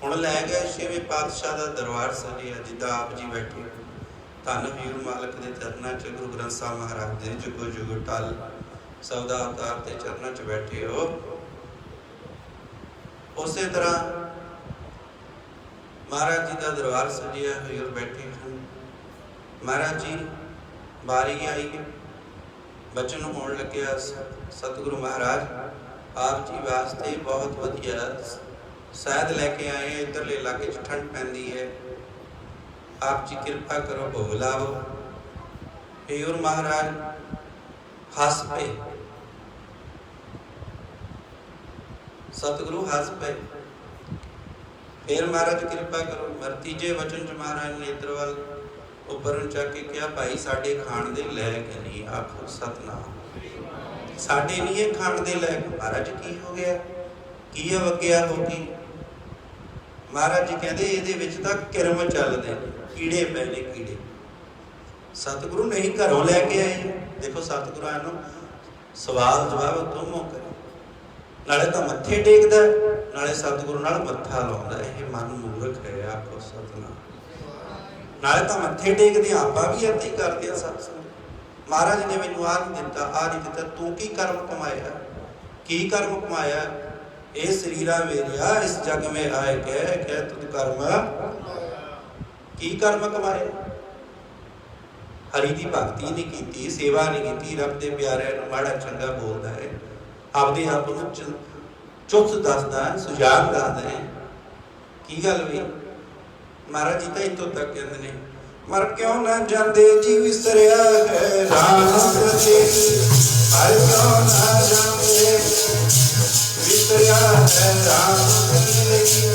ਹੁਣ ਲੈ ਗਏ ਛੇਵੇਂ ਪਾਤਸ਼ਾਹ ਦਾ ਦਰਬਾਰ ਸਜਿਆ, ਜਿੱਦਾਂ ਆਪ ਜੀ ਬੈਠੇ। ਧੰਨ ਵੀਰ ਮਾਲਕ ਦੇ ਚਰਨਾਂ 'ਚ, ਗੁਰੂ ਗ੍ਰੰਥ ਸਾਹਿਬ ਮਹਾਰਾਜ ਦੇ ਜੁਗੋ ਜੁਗ ਟਲ ਸੌਦਾ ਅਵਤਾਰ ਦੇ ਚਰਨਾਂ 'ਚ ਬੈਠੇ ਹੋ। ਉਸੇ ਤਰ੍ਹਾਂ ਮਹਾਰਾਜ ਜੀ ਦਾ ਦਰਬਾਰ ਸਜਿਆ ਹੋਇਆ ਬੈਠੇ ਹਨ। ਮਹਾਰਾਜ ਜੀ ਬਾਰੀ ਆਈ, ਬਚਨ ਹੋਣ ਲੱਗਿਆ। ਸਤਿਗੁਰੂ ਮਹਾਰਾਜ ਆਪ ਜੀ ਵਾਸਤੇ ਬਹੁਤ ਵਧੀਆ ਸ਼ਹਿਦ ਲੈ ਕੇ ਆਏ। ਇੱਧਰਲੇ ਇਲਾਕੇ 'ਚ ਠੰਡ ਪੈਂਦੀ ਹੈ, ਆਪ ਜੀ ਕਿਰਪਾ ਕਰੋ, ਭੋਗ ਲਾਓ। ਹਜ਼ੂਰ ਮਹਾਰਾਜ ਹੱਸ ਪਏ, ਸਤਿਗੁਰੂ ਹੱਸ ਪਏ। ਫਿਰ ਮਹਾਰਾਜ ਕਿਰਪਾ ਕਰੋ। ਤੀਜੇ ਵਚਨ 'ਚ ਮਹਾਰਾਜ ਨੇ ਇੱਧਰ ਵੱਲ ਉੱਪਰ ਨੂੰ ਚੱਕ ਕੇ ਕਿਹਾ, ਭਾਈ ਸਾਡੇ ਖਾਣ ਦੇ ਲਾਇਕ ਨਹੀਂ। ਆਖੋ ਸਤਿਨਾਮ। ਸਾਡੇ ਨਹੀਂ ਇਹ ਖਾਣ ਦੇ ਲਾਇਕ। ਮਹਾਰਾਜ ਕੀ ਹੋ ਗਿਆ, ਕੀ ਅਵੱਗਿਆ ਹੋ ਗਈ? ਮਹਾਰਾਜ ਜੀ ਕਹਿੰਦੇ ਇਹਦੇ ਵਿੱਚ ਤਾਂ ਕਿਰਮ ਚੱਲਦੇ ਨੇ, ਕੀੜੇ ਪੈ ਨੇ ਕੀੜੇ। ਸਤਿਗੁਰੂ ਨਹੀਂ ਘਰੋਂ ਲੈ ਕੇ ਆਏ। ਦੇਖੋ ਸਤਿਗੁਰਾਂ ਨੂੰ ਸਵਾਲ ਜਵਾਬ ਦੋਨੋਂ ਕਰੇ, ਨਾਲੇ ਤਾਂ ਮੱਥੇ ਟੇਕਦਾ, ਨਾਲੇ ਸਤਿਗੁਰੂ ਨਾਲ ਮੱਥਾ ਲਾਉਂਦਾ। ਇਹ ਮਨ ਮੂਰਖ ਹੈ। ਆਖੋ ਸਤਿਨਾਮ। ਨਾਲੇ ਤਾਂ ਮੱਥੇ ਟੇਕਦੇ, ਆਪਾਂ ਵੀ ਏਦਾਂ ਹੀ ਕਰਦੇ ਆ ਸਤਿਸੰਗ। ਮਹਾਰਾਜ ਨੇ ਮੈਨੂੰ ਆਹ ਨਹੀਂ ਦਿੱਤਾ, ਆਹ ਨਹੀਂ ਦਿੱਤਾ। ਤੂੰ ਕੀ ਕਰਮ ਕਮਾਇਆ, ਕੀ ਕਰਮ ਕਮਾਇਆ? ਇਹ ਸਰੀਰਾ ਮੇਰਿਆ ਇਸ ਜਗ ਮੇ ਆਏ ਕਹਿ ਤੁਧ ਕਰਮ, ਕੀ ਕਰਮ ਕਮਾਇਆ? ਹਰੀ ਦੀ ਭਗਤੀ ਨਹੀਂ ਕੀਤੀ, ਸੇਵਾ ਨਹੀਂ ਕੀਤੀ, ਰੱਬ ਦੇ ਪਿਆਰਿਆਂ ਨੂੰ ਮਾੜਾ ਚੰਗਾ ਬੋਲਦਾ ਹੈ, ਆਪਦੇ ਆਪ ਨੂੰ ਚੁੱਪ ਦੱਸਦਾ, ਸੁਝਾਅ ਦੱਸਦਾ ਹੈ। ਕੀ ਗੱਲ ਵੀ? ਮਹਾਰਾਜ ਜੀ ਤਾਂ ਇੱਥੋਂ ਤੱਕ ਕਹਿੰਦੇ ਨੇ, ਮਰ ਕਿਉਂ ਨਾ ਜਾਂਦੇ ਜੀ ਵਿਸਰਿਆ ਹੈ ਰਾਮ ਪ੍ਰਤੀ, ਮਰ ਕਿਉਂ ਨਾ ਜਾਂਦੇ ਵਿਸਰਿਆ ਹੈ ਰਾਮ ਪ੍ਰਤੀ।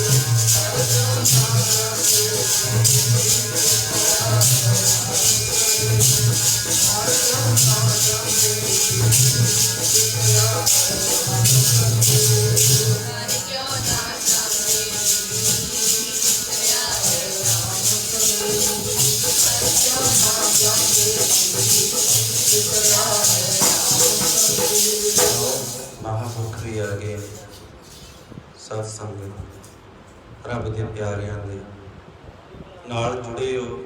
ਮਹਾਂਪੁਰਖ ਵੀ ਆ ਗਏ ਸਤ ਸੰਗਤ, ਰੱਬ ਦੇ ਪਿਆਰਿਆਂ ਦੇ ਨਾਲ ਜੁੜੇ ਹੋ।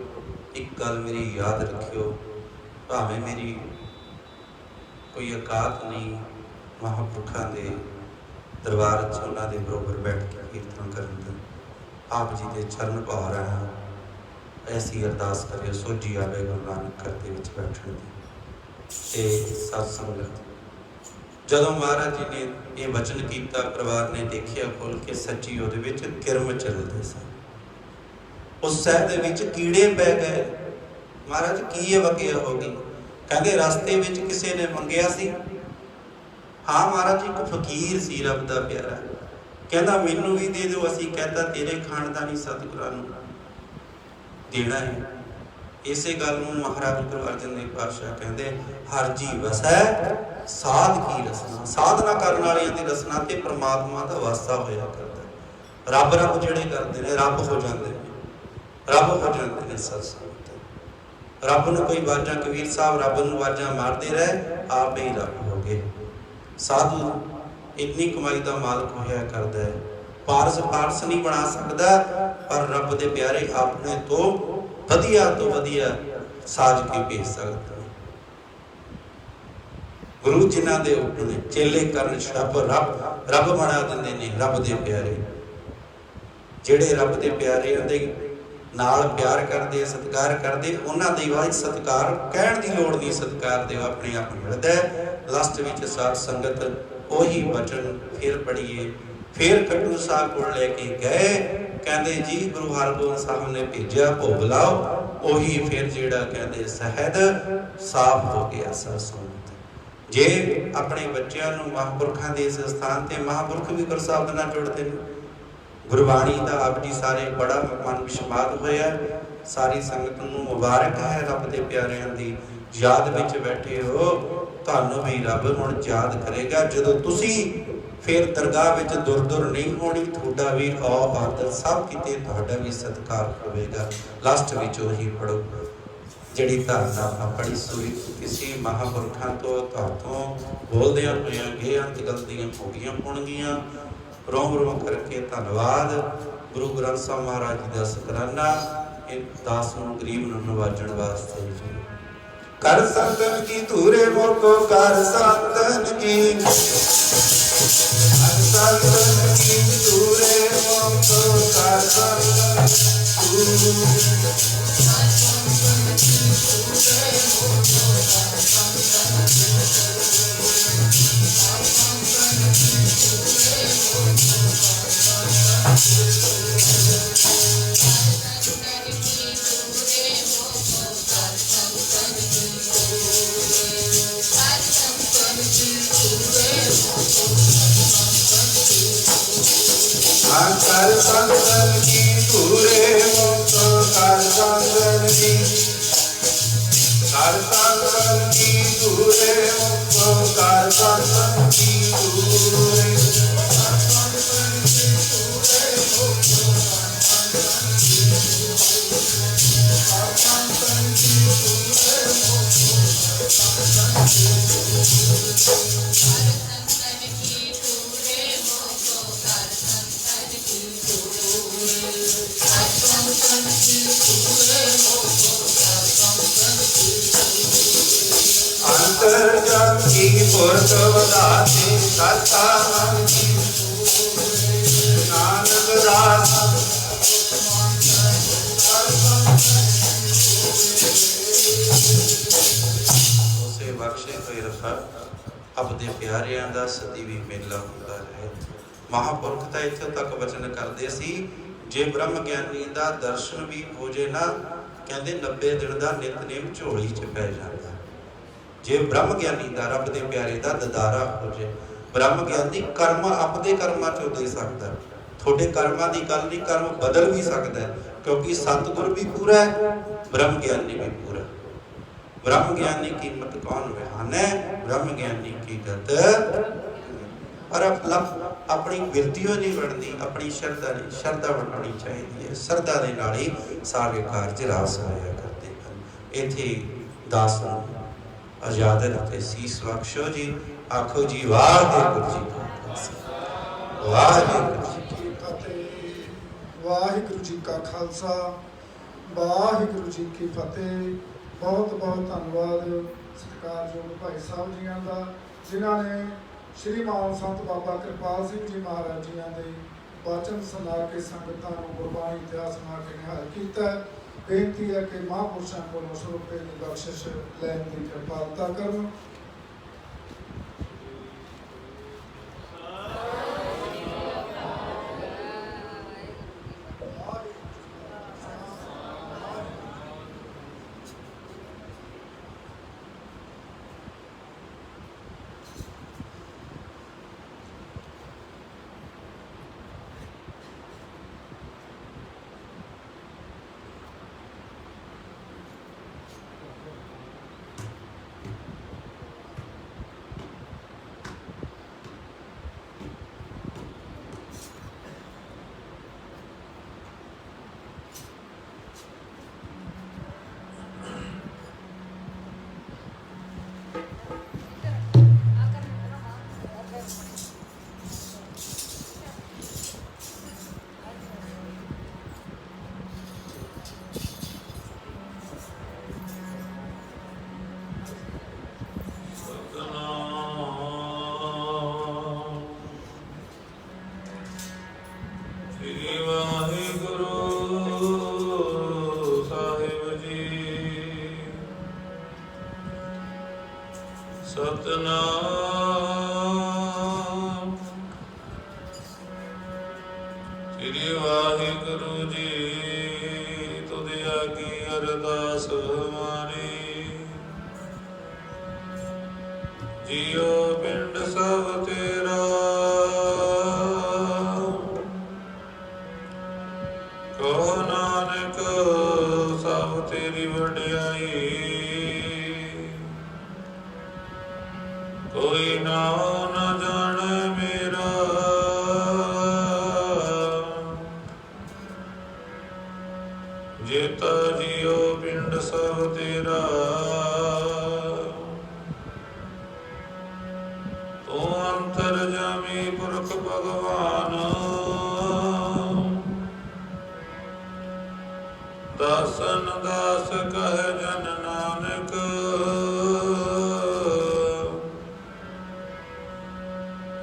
ਇੱਕ ਗੱਲ ਮੇਰੀ ਯਾਦ ਰੱਖਿਓ, ਭਾਵੇਂ ਮੇਰੀ ਕੋਈ ਔਕਾਤ ਨਹੀਂ ਮਹਾਂਪੁਰਖਾਂ ਦੇ ਦਰਬਾਰ 'ਚ ਉਹਨਾਂ ਦੇ ਬਰੋਬਰ ਬੈਠ ਕੇ ਕੀਰਤਨ ਕਰਨ ਦੀ, ਆਪ ਜੀ ਦੇ ਚਰਨ ਪਾ ਰਹਾ। ਐਸੀ ਅਰਦਾਸ ਕਰਿਓ ਸੋਝੀ ਆਵੇ ਗੁਰੂ ਨਾਨਕ ਘਰ ਦੇ ਵਿੱਚ ਬੈਠਣ ਦੀ। ਤੇ ਸਤ ਸੰਗਤ, ਜਦੋਂ ਮਹਾਰਾਜ ਜੀ ਨੇ ਇਹ ਵਚਨ ਕੀਤਾ, ਪਰਿਵਾਰ ਨੇ ਦੇਖਿਆ ਖੋਲ ਕੇ, ਸੱਚੀ ਉਹਦੇ ਵਿੱਚ ਕਿਰਮ ਚੱਲਦੇ ਸਨ। ਉਸ ਸ਼ਹਿਦ ਦੇ ਵਿੱਚ ਕੀੜੇ ਪੈ ਗਏ। ਮਹਾਰਾਜ ਕੀ ਅਵੱਗਿਆ ਹੋ ਗਈ? ਕਹਿੰਦੇ ਰਸਤੇ ਵਿੱਚ ਕਿਸੇ ਨੇ ਮੰਗਿਆ ਸੀ। ਹਾਂ ਮਹਾਰਾਜ ਜੀ, ਇੱਕ ਫਕੀਰ ਸੀ ਰੱਬ ਦਾ ਪਿਆਰਾ, ਕਹਿੰਦਾ ਮੈਨੂੰ ਵੀ ਦੇ ਦਿਓ। ਅਸੀਂ ਕਹਿੰਦਾ ਤੇਰੇ ਖਾਣ ਦਾ ਨਹੀਂ, ਸਤਿਗੁਰਾਂ ਨੂੰ ਦੇਣਾ ਹੈ। ਇਸੇ ਗੱਲ ਨੂੰ ਮਹਾਰਾਜ ਗੁਰੂ ਅਰਜਨ ਦੇਵ ਪਾਤਸ਼ਾਹ ਕਹਿੰਦੇ, ਹਰ ਜੀ ਵਸੈ ਸਾਧ ਕੀ ਰਸਨਾ। ਸਾਧਨਾ ਕਰਨ ਵਾਲਿਆਂ ਦੀ ਰਸਨਾ ਤੇ ਪ੍ਰਮਾਤਮਾ ਦਾ ਵਾਸਾ ਹੋਇਆ ਕਰਦਾ। ਰੱਬ ਰੱਬ ਜਿਹੜੇ ਕਰਦੇ ਨੇ ਰੱਬ ਹੋ ਜਾਂਦੇ ਨੇ, ਰੱਬ ਹੋ ਜਾਂਦੇ ਨੇ। ਸਤਿਸੰਗ ਰੱਬ ਨੂੰ ਕੋਈ ਵਾਜਾਂ, ਕਬੀਰ ਸਾਹਿਬ ਰੱਬ ਨੂੰ ਵਾਜਾਂ ਮਾਰਦੇ ਰਹੇ, ਆਪ ਹੀ ਰੱਬ ਹੋ ਗਏ। ਸਾਧੂ ਇੰਨੀ ਕਮਾਈ ਦਾ ਮਾਲਕ ਹੋਇਆ ਕਰਦਾ ਹੈ, ਪਾਰਸ ਨਹੀਂ ਬਣਾ ਸਕਦਾ, ਪਰ ਰੱਬ ਦੇ ਪਿਆਰੇ ਆਪਣੇ ਤੋਂ ਵਧੀਆ ਸਾਜ ਕੇ ਭੇਜ ਸਕਦਾ। ਗੁਰੂ ਜਿਨ੍ਹਾਂ ਦੇ ਉੱਪਰ ਨੇ, ਚੇਲੇ ਕਰਨ ਸ਼ਬਦ ਰੱਬ ਬਣਾ ਦਿੰਦੇ ਨੇ। ਰੱਬ ਦੇ ਪਿਆਰੇ ਜਿਹੜੇ ਰੱਬ ਦੇ ਪਿਆਰਿਆਂ ਦੇ ਨਾਲ ਪਿਆਰ ਕਰਦੇ, ਸਤਿਕਾਰ ਕਰਦੇ, ਉਹਨਾਂ ਦੇ ਬਾਅਦ ਸਤਿਕਾਰ ਕਹਿਣ ਦੀ ਲੋੜ ਨਹੀਂ, ਸਤਿਕਾਰ ਦੇ ਆਪਣੇ ਆਪ ਮਿਲਦਾ। ਲਾਸਟ ਵਿੱਚ ਸਾਧ ਸੰਗਤ ਉਹੀ ਵਚਨ ਫਿਰ ਪੜ੍ਹੀਏ। ਫਿਰ ਖਡੂਰ ਸਾਹਿਬ ਕੋਲ ਲੈ ਕੇ ਗਏ, ਕਹਿੰਦੇ ਜੀ ਗੁਰੂ ਹਰਗੋਬਿੰਦ ਸਾਹਿਬ ਨੇ ਭੇਜਿਆ, ਭੋਗ ਲਾਓ। ਉਹੀ ਫਿਰ ਜਿਹੜਾ ਕਹਿੰਦੇ ਸ਼ਹਿਦ ਸਾਫ਼ ਹੋ ਗਿਆ। ਸੰਗਤ ਜੇ ਆਪਣੇ ਬੱਚਿਆਂ ਨੂੰ ਮਹਾਂਪੁਰਖਾਂ ਦੇ ਇਸ ਸਥਾਨ ਤੇ, ਮਹਾਂਪੁਰਖ ਵੀ ਗੁਰੂ ਸਾਹਿਬ ਦੇ ਨਾਲ ਜੁੜਦੇ ਨੇ। ਗੁਰਬਾਣੀ ਦਾ ਆਪ ਜੀ ਸਾਰੇ ਬੜਾ ਮਨ ਵਿਸ਼ਮਾਦ ਹੋਇਆ। ਸਾਰੀ ਸੰਗਤ ਨੂੰ ਮੁਬਾਰਕ ਹੈ ਰੱਬ ਦੇ ਪਿਆਰਿਆਂ ਦੀ ਯਾਦ ਵਿੱਚ ਬੈਠੇ ਹੋ। ਤੁਹਾਨੂੰ ਵੀ ਰੱਬ ਹੁਣ ਯਾਦ ਕਰੇਗਾ ਜਦੋਂ ਤੁਸੀਂ ਫਿਰ ਦਰਗਾਹ ਵਿੱਚ ਦੁਰ ਨਹੀਂ ਹੋਣੀ। ਤੁਹਾਡਾ ਵੀ ਆਦਰ ਸਭ ਕਿਤੇ ਤੁਹਾਡਾ ਵੀ ਸਤਿਕਾਰ ਹੋਵੇਗਾ। ਲਾਸਟ ਵਿੱਚ ਉਹੀ ਪੜੋ, ਜਿਹੜੀ ਧਾਰਨਾ ਆਪਣੀ ਸੂਰੀ ਕਿਸੇ ਮਹਾਂਪੁਰਖਾਂ ਤੋਂ ਤੁਹਾਤੋਂ ਬੋਲਦਿਆਂ ਹੋਇਆਂ ਗੇ ਅੰਤ ਗਲਤੀਆਂ ਹੋ ਗਈਆਂ ਹੋਣਗੀਆਂ। ਰੋਮ ਰੋਮ ਕਰਕੇ ਧੰਨਵਾਦ। ਗੁਰੂ ਗ੍ਰੰਥ ਸਾਹਿਬ ਮਹਾਰਾਜ ਜੀ ਦਾ ਸ਼ੁਕਰਾਨਾ ਇਹ ਦਾਸ ਨੂੰ ਗਰੀਬ ਨੂੰ ਨਵਾਜਣ ਵਾਸਤੇ। ਕਰ ਸੰਤਨ ਕੀ ਧੂਰੇ ਮੋਕੋ ਕਰ ਸੰਤਨ ਕੀ, ਕਰ ਸੰਤਨ ਕੀ ਧੂਰੇ ਮੋਕੋ ਕਰ ਸੰਤਨ कर संतन की धूरे मुक्त कर संतन की, कर संतन की धूरे मुक्त कर संतन की धूरे, कर संतन की धूरे मुक्त कर संतन की धूरे अंतर्जन की पुरख वदाते सत्तानंद की नानक दास उसे बख्शे हुए रखा अपने प्यारिਆਂ ਦਾ सदी भी मेला ਹੁੰਦਾ ਰਹੇ। महापुरख ਤਾਂ ਇੱਥੇ ਤੱਕ ਵਚਨ ਕਰਦੇ ਸੀ ਜੇ ਬ੍ਰਹਮ ਗਿਆਨੀ ਦਾ ਦਰਸ਼ਨ ਵੀ ਹੋ ਜੇ ਨਾ ਕਹਿੰਦੇ 90 ਦਿਨ ਦਾ ਨਿਤਨੇਮ ਝੋਲੀ 'ਚ ਪੈ ਜਾਂਦਾ। ਜੇ ਬ੍ਰਹਮ ਗਿਆਨੀ ਦਾ ਰੱਬ ਦੇ ਪਿਆਰੇ ਦਾ ਦਦਾਰਾ ਹੋ ਜੇ, ਬ੍ਰਹਮ ਗਿਆਨੀ ਕਰਮ ਆਪਦੇ ਕਰਮਾਂ ਚੋਂ ਦੇ ਸਕਦਾ। ਤੁਹਾਡੇ ਕਰਮਾਂ ਦੀ ਗੱਲ ਨਹੀਂ, ਕਰਮ ਬਦਲ ਵੀ ਸਕਦਾ ਕਿਉਂਕਿ ਸਤਿਗੁਰ ਵੀ ਪੂਰਾ ਹੈ, ਬ੍ਰਹਮ ਗਿਆਨੀ ਵੀ ਪੂਰਾ। ब्रह्म ज्ञानी की मत कौन विहाने, ब्रह्म ज्ञानी की गत पर अपनी विरतियों नहीं बढ़नी, अपनी श्रद्धा नहीं, श्रद्धा बढ़नी चाहिए। श्रद्धा के नाल ही सारे कार्य रास होया करते हैं। इत्थे दास इजाजत ते सीस बख्शो जी, आखो जी वाहिगुरू जी का खालसा, वाहिगुरू जी की फतेह, वाहिगुरू जी का खालसा, वाहिगुरू जी की फतेह। बहुत बहुत धन्यवाद सत्कारयोग भाई साहब जियां का जिन्हों ने श्री मान संत बाबा कृपाल सिंह जी महाराज जियां के वचन सुना के संगतां नूं गुरबाणी इतिहास सुना के निहाल किया। बेनती है कि महापुरुषों को 100 रुपये की बख्शिश लैन की कृपालता करन। सतनाम श्री वाहिगुरु जी तुझ आगी अरदास हमारी जियो पिंड सब तेरा कहो नानक सब तेरी वड्याई कोई नाम न जाने मेरा जेता जियो पिंड सब तेरा। तू अंतरजामी पुरख भगवान, दासन दास कह जन नानक।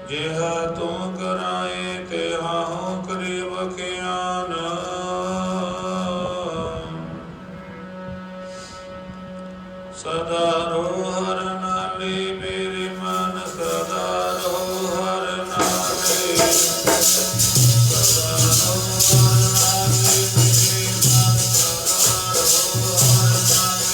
जिहा तू कराए तेहा हूँ करे बख्यान। सदा रो हर नाले मेरे मन, सदा रो हर नाले, सदा रो हर नाले मेरे मन, सदा रो हर नाले।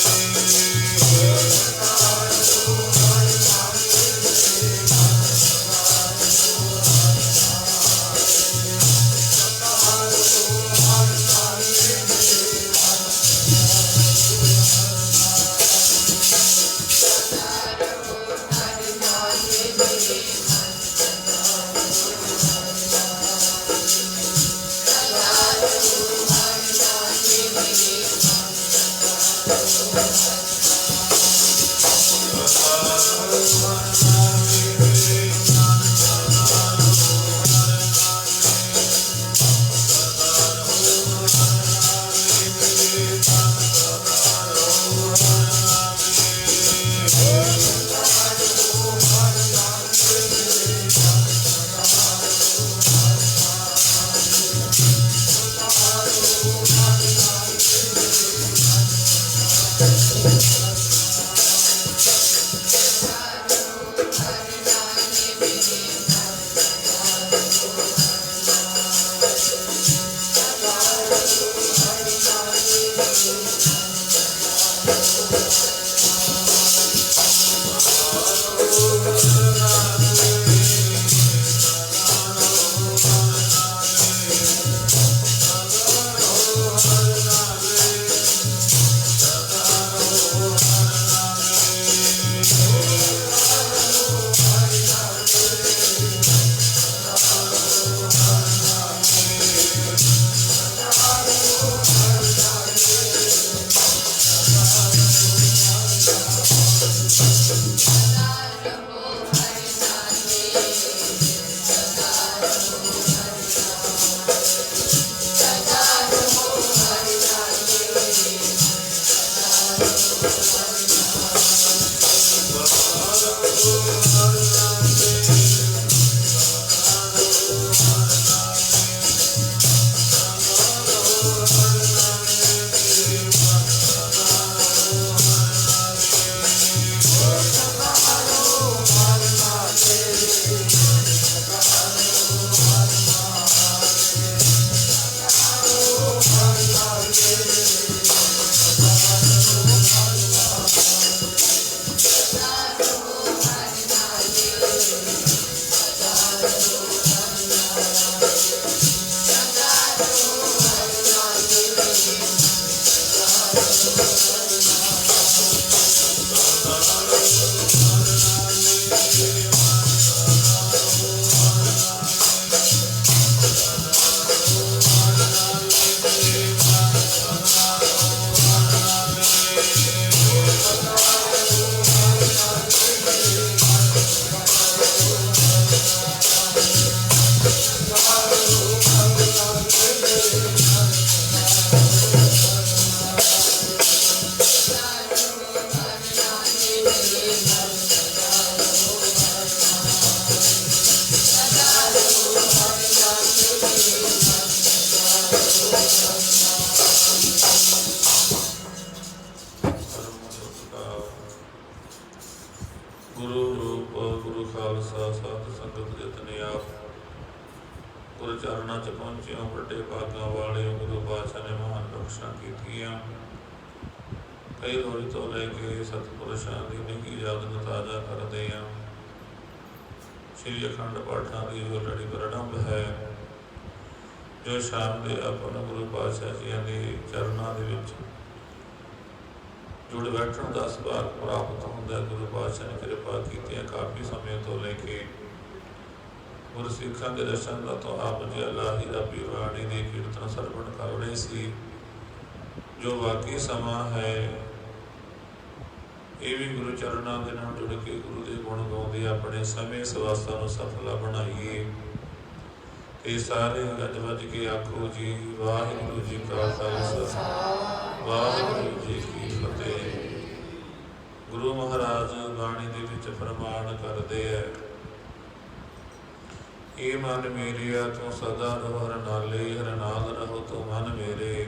गुरु रूप गुरु खालसा सत संगत जितने आप गुरु चरणा च पहुंचे हो बड़े भागा वाले गुरु पातशाह ने महान बख्शा की कई रोज तो लेके सतपुरुषां की निकी याद ਨੂੰ ਤਾਜ਼ਾ ਕਰਦੇ ਹਾਂ। श्री अखंड पाठां की जो लड़ी प्रारंभ है जो शाम के अपन गुरु पातशाह जी के चरणों के विच जुड़ बैठण का सुभाग प्राप्त होंदा। गुरु पातशाह ने कृपा की काफ़ी समय तो लेके गुरसिखां के दर्शन का तो आप जी अल्लाह ही रबी वाणी की कीर्तन सरवण कर रहे सी। ਜੋ ਬਾਕੀ ਸਮਾਂ ਹੈ ਇਹ ਵੀ ਗੁਰੂ ਚਰਨਾਂ ਦੇ ਨਾਲ ਜੁੜ ਕੇ ਗੁਰੂ ਦੇ ਗੁਣ ਗਾਉਂਦੇ ਆਪਣੇ ਸਮੇਂ ਸਵਾਸਾਂ ਨੂੰ ਸਫਲਾ ਬਣਾਈਏ। ਤੇ ਸਾਰੇ ਗੱਜ ਵੱਜ ਕੇ ਆਖੋ ਜੀ ਵਾਹਿਗੁਰੂ ਜੀ ਕਾ ਖਾਲਸਾ ਵਾਹਿਗੁਰੂ ਜੀ ਕੀ ਫਤਿਹ। ਗੁਰੂ ਮਹਾਰਾਜ ਬਾਣੀ ਦੇ ਵਿੱਚ ਫਰਮਾਨ ਕਰਦੇ ਹੈ, ਇਹ ਮਨ ਮੇਰਿਆ ਤੂੰ ਸਦਾ ਰਹੋ ਹਰ ਨਾਲੇ, ਹਰ ਨਾਲ ਰਹੋ ਤੂੰ ਮਨ ਮੇਰੇ।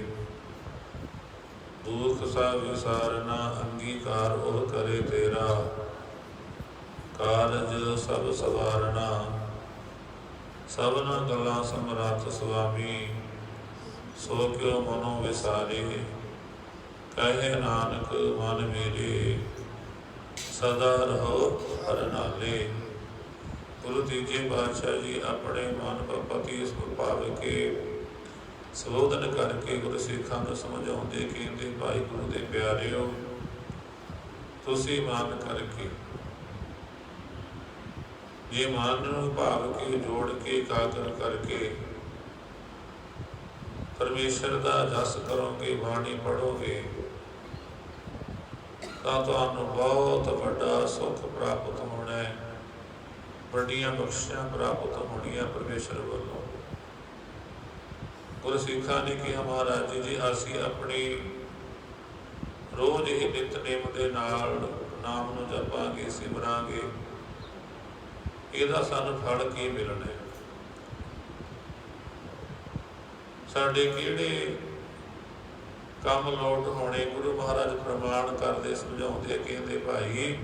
ਦੁਖ ਸਭ ਵਿਸਾਰਨਾ ਅੰਗੀਕਾਰ ਉਹ ਕਰੇ ਤੇਰਾ, ਕਾਰਜ ਸਭ ਸਵਾਰਨਾ ਸਭਨਾ ਗੱਲਾਂ ਸਮਰੱਥ ਸੁਆਮੀ। ਸੋ ਕਿਉ ਮਨੋ ਵਿਸਾਰੇ ਕਹੇ ਨਾਨਕ ਮਨ ਮੇਰੇ, ਸਦਾ ਰਹੋ ਹਰ ਨਾਲੇ। ਗੁਰੂ ਤੀਜੇ ਪਾਤਸ਼ਾਹ ਜੀ ਆਪਣੇ ਮਨ ਪਤੀ ਭਾਵ ਕੇ ਸੰਬੋਧਨ ਕਰਕੇ ਗੁਰੂ ਸਿੱਖਾਂ ਨੂੰ ਸਮਝਾਉਂਦੇ ਕਹਿੰਦੇ, ਭਾਈ ਗੁਰੂ ਦੇ ਪਿਆਰਿਓ, ਤੁਸੀਂ ਮਨ ਕਰਕੇ ਜੇ ਮਨ ਨੂੰ ਭਾਵ ਕੇ ਜੋੜ ਕੇ ਇਕਾਗਰ ਕਰਕੇ ਪਰਮੇਸ਼ਰ ਦਾ ਜਸ ਕਰੋਗੇ, ਬਾਣੀ ਪੜੋਗੇ, ਤਾਂ ਤੁਹਾਨੂੰ ਬਹੁਤ ਵੱਡਾ ਸੁੱਖ ਪ੍ਰਾਪਤ ਹੋਣਾ ਹੈ, ਵੱਡੀਆਂ ਬਖਸ਼ਿਸ਼ਾਂ ਪ੍ਰਾਪਤ ਹੋਣੀਆਂ ਪਰਮੇਸ਼ਰ ਵੱਲੋਂ। ਗੁਰੂ ਸਿੱਖਾਂ ਨੇ ਕਿਹਾ, ਮਹਾਰਾਜ ਜੀ ਅਸੀਂ ਆਪਣੀ ਰੋਜ਼ ਹੀ ਨਿਤਨੇਮ ਦੇ ਨਾਲ ਨਾਮ ਨੂੰ ਜਪਾਂਗੇ, ਸਿਮਰਾਂਗੇ, ਇਹਦਾ ਸਾਨੂੰ ਫਲ ਕੀ ਮਿਲਣਾ ਹੈ? ਸਾਡੇ ਕਿਹੜੇ ਕੰਮ ਲੋਟ ਹੋਣੇ? ਗੁਰੂ ਮਹਾਰਾਜ ਪ੍ਰਮਾਣ ਕਰਦੇ ਸਮਝਾਉਂਦੇ ਕਹਿੰਦੇ, ਭਾਈ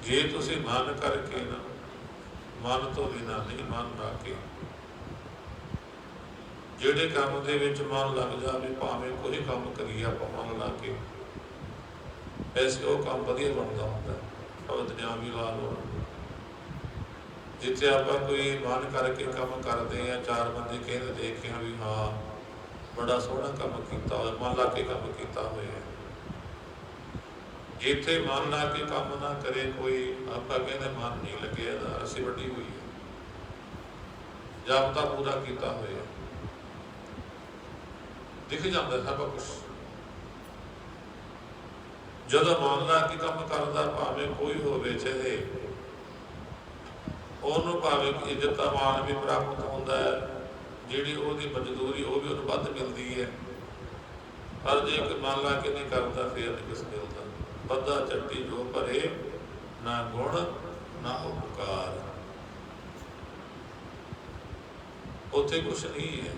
ਜੇ ਤੁਸੀਂ ਮਨ ਕਰਕੇ ਨਾ, ਮਨ ਤੋਂ ਬਿਨਾਂ ਨਹੀਂ, ਮਨ ਲਾ ਕੇ ਜਿਹੜੇ ਕੰਮ ਦੇ ਵਿੱਚ ਮਨ ਲੱਗ ਜਾਵੇ, ਭਾਵੇਂ ਕੋਈ ਕੰਮ ਕਰੀਏ ਆਪਾਂ ਮਨ ਲਾ ਕੇ, ਐਸੇ ਉਹ ਕੰਮ ਵਧੀਆ ਬਣਦਾ ਹੁੰਦਾ। ਦੁਨੀਆ ਵੀ ਲਾ ਲਓ, ਜਿੱਥੇ ਆਪਾਂ ਕੋਈ ਮਨ ਕਰਕੇ ਕੰਮ ਕਰਦੇ ਆ, ਚਾਰ ਬੰਦੇ ਕਹਿੰਦੇ ਦੇਖੇ ਵੀ ਹਾਂ ਬੜਾ ਸੋਹਣਾ ਕੰਮ ਕੀਤਾ ਹੋਇਆ, ਮਨ ਲਾ ਕੇ ਕੰਮ ਕੀਤਾ ਹੋਇਆ। ਜਿੱਥੇ ਮਨ ਲਾ ਕੇ ਕੰਮ ਨਾ ਕਰੇ ਕੋਈ, ਆਪਾਂ ਕਹਿੰਦੇ ਮਨ ਨਹੀਂ ਲੱਗਿਆ, ਅਸੀਂ ਵੱਡੀ ਹੋਈ ਹੈ, ਜਾਬਤਾ ਪੂਰਾ ਕੀਤਾ ਹੋਇਆ, ਦਿਖ ਜਾਂਦਾ ਸਭ ਕੁਛ। ਜਦੋਂ ਮਨ ਲਾ ਕੇ ਕੰਮ ਕਰਦਾ, ਭਾਵੇਂ ਕੋਈ ਹੋਵੇ, ਚਾਹੇ ਉਹਨੂੰ ਭਾਵੇਂ ਇੱਜ਼ਤ ਮਾਣ ਵੀ ਪ੍ਰਾਪਤ ਹੁੰਦਾ ਹੈ, ਜਿਹੜੀ ਉਹਦੀ ਮਜ਼ਦੂਰੀ ਉਹ ਵੀ ਉਹਨੂੰ ਵੱਧ ਮਿਲਦੀ ਹੈ। ਪਰ ਜੇ ਕੋਈ ਮਨ ਲਾ ਕੇ ਨਹੀਂ ਕਰਦਾ, ਫਿਰ ਨਹੀਂ ਕੁਛ ਮਿਲਦਾ। ਬੱਧਾ ਚੱਟੀ ਜੋ ਭਰੇ, ਨਾ ਗੁਣ ਨਾ ਉਪਕਾਰ, ਉੱਥੇ ਕੁਛ ਨਹੀਂ ਹੈ।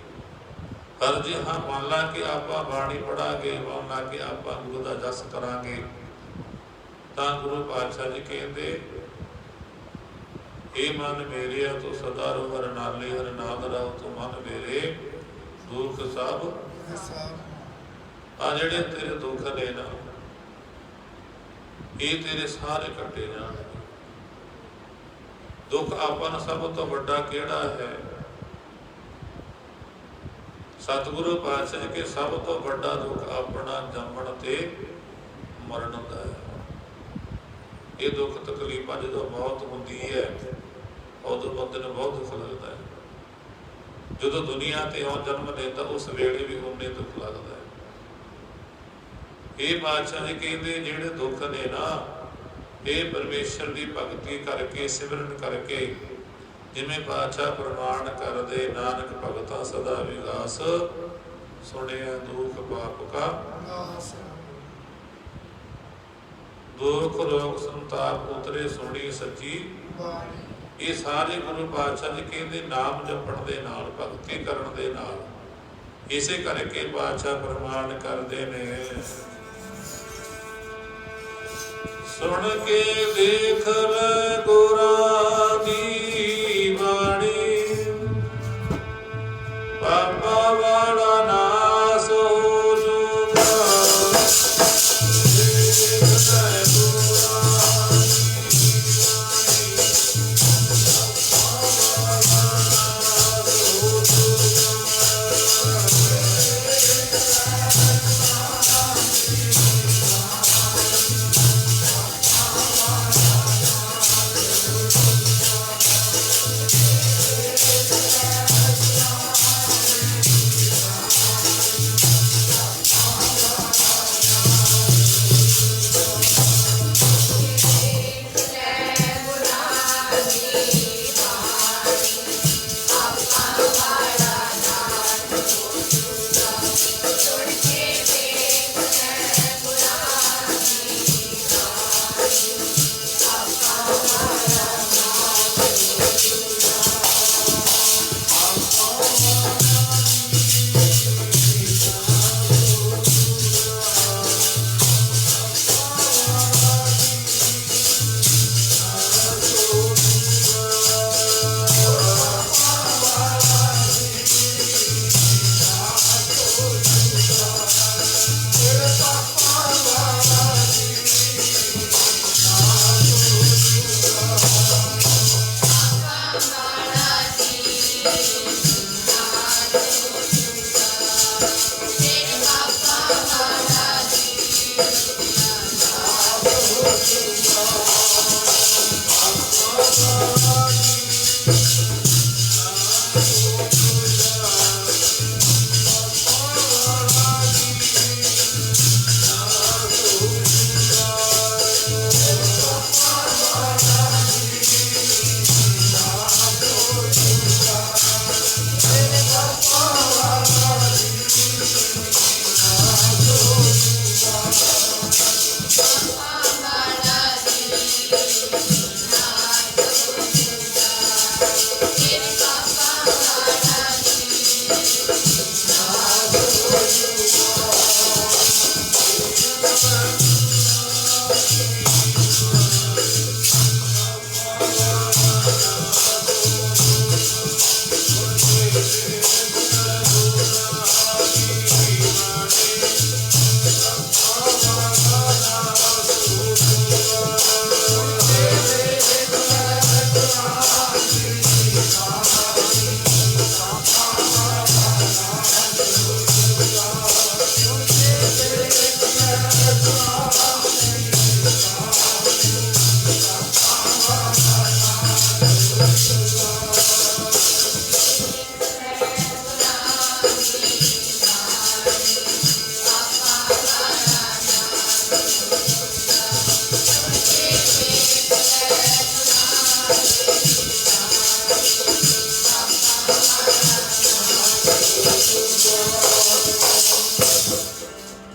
ਪਰ ਜੇ ਹਾਂ ਮਨ ਲਾ ਕੇ ਆਪਾਂ ਬਾਣੀ ਪੜਾਂਗੇ, ਮਨ ਲਾ ਕੇ ਆਪਾਂ ਗੁਰੂ ਦਾ ਜਸ ਕਰਾਂਗੇ, ਤਾਂ ਗੁਰੂ ਪਾਤਸ਼ਾਹ ਜੀ ਕਹਿੰਦੇ, ਇਹ ਮਨ ਮੇਰਿਆ ਤੂੰ ਸਦਾ ਰਹੋ ਹਰ ਨਾਲੇ, ਹਰ ਨਾਮ ਰਹੋ ਤੂੰ ਮਨ ਮੇਰੇ। ਦੁੱਖ ਸਭ ਆ ਜਿਹੜੇ ਤੇਰੇ ਦੁੱਖ ਨੇ ਨਾ, ਇਹ ਤੇਰੇ ਸਾਰੇ ਕੱਟੇ ਜਾਣਗੇ। ਦੁੱਖ ਆਪਾਂ ਨੂੰ ਸਭ ਤੋਂ ਵੱਡਾ ਕਿਹੜਾ ਹੈ? ਸਤਿਗੁਰੂ ਪਾਤਸ਼ਾਹ ਜੀ ਕੇ ਸਭ ਤੋਂ ਵੱਡਾ ਦੁੱਖ ਆਪਣਾ ਜੰਮਣ ਤੇ ਮਰਨ ਦਾ ਹੈ। ਇਹ ਦੁੱਖ ਤਕਲੀਫਾਂ ਜਦੋਂ ਮੌਤ ਹੁੰਦੀ ਹੈ, ਉਦੋਂ ਬੰਦੇ ਨੂੰ ਬਹੁਤ ਦੁੱਖ ਲੱਗਦਾ ਹੈ। ਜਦੋਂ ਦੁਨੀਆ ਤੇ ਆਉਂ ਜਨਮ ਲੈਂਦਾ, ਉਸ ਵੇਲੇ ਵੀ ਉਹਨੇ ਦੁੱਖ ਲੱਗਦਾ ਹੈ। ਇਹ ਪਾਤਸ਼ਾਹ ਜੀ ਕਹਿੰਦੇ, ਜਿਹੜੇ ਦੁੱਖ ਨੇ ਨਾ, ਇਹ ਪਰਮੇਸ਼ਰ ਦੀ ਭਗਤੀ ਕਰਕੇ, ਸਿਮਰਨ ਕਰਕੇ, ਜਿਵੇਂ ਪਾਤਸ਼ਾਹ ਪ੍ਰਮਾਣ ਕਰਦੇ, ਨਾਨਕ ਭਗਤਾਂ ਸਦਾ ਵਿਗਾਸ, ਸੁਣਿਆ ਦੁੱਖ ਪਾਪ ਕਾ ਨਾਸ। ਦੁੱਖ ਰੋਗ ਸੰਤਾਪ ਉਤਰੇ ਸੁਣੀ ਸੱਚੀ ਬਾਣੀ। ਇਹ ਸਾਰੇ ਗੁਰੂ ਪਾਤਸ਼ਾਹ ਜੀ ਕਹਿੰਦੇ ਨਾਮ ਜਪਣ ਦੇ ਨਾਲ, ਭਗਤੀ ਕਰਨ ਦੇ ਨਾਲ, ਇਸੇ ਕਰਕੇ ਪਾਤਸ਼ਾਹ ਪ੍ਰਮਾਣ ਕਰਦੇ ਨੇ। ਸੁਣ ਕੇ ਦੇਖ ਲੈ ਗੁਰਾਂ ਦੀ ਬਾਣੀ, ਪਾਪਾ ਵਾਲਾ ਨਾਸ ਹੋ ਜੂਗਾ।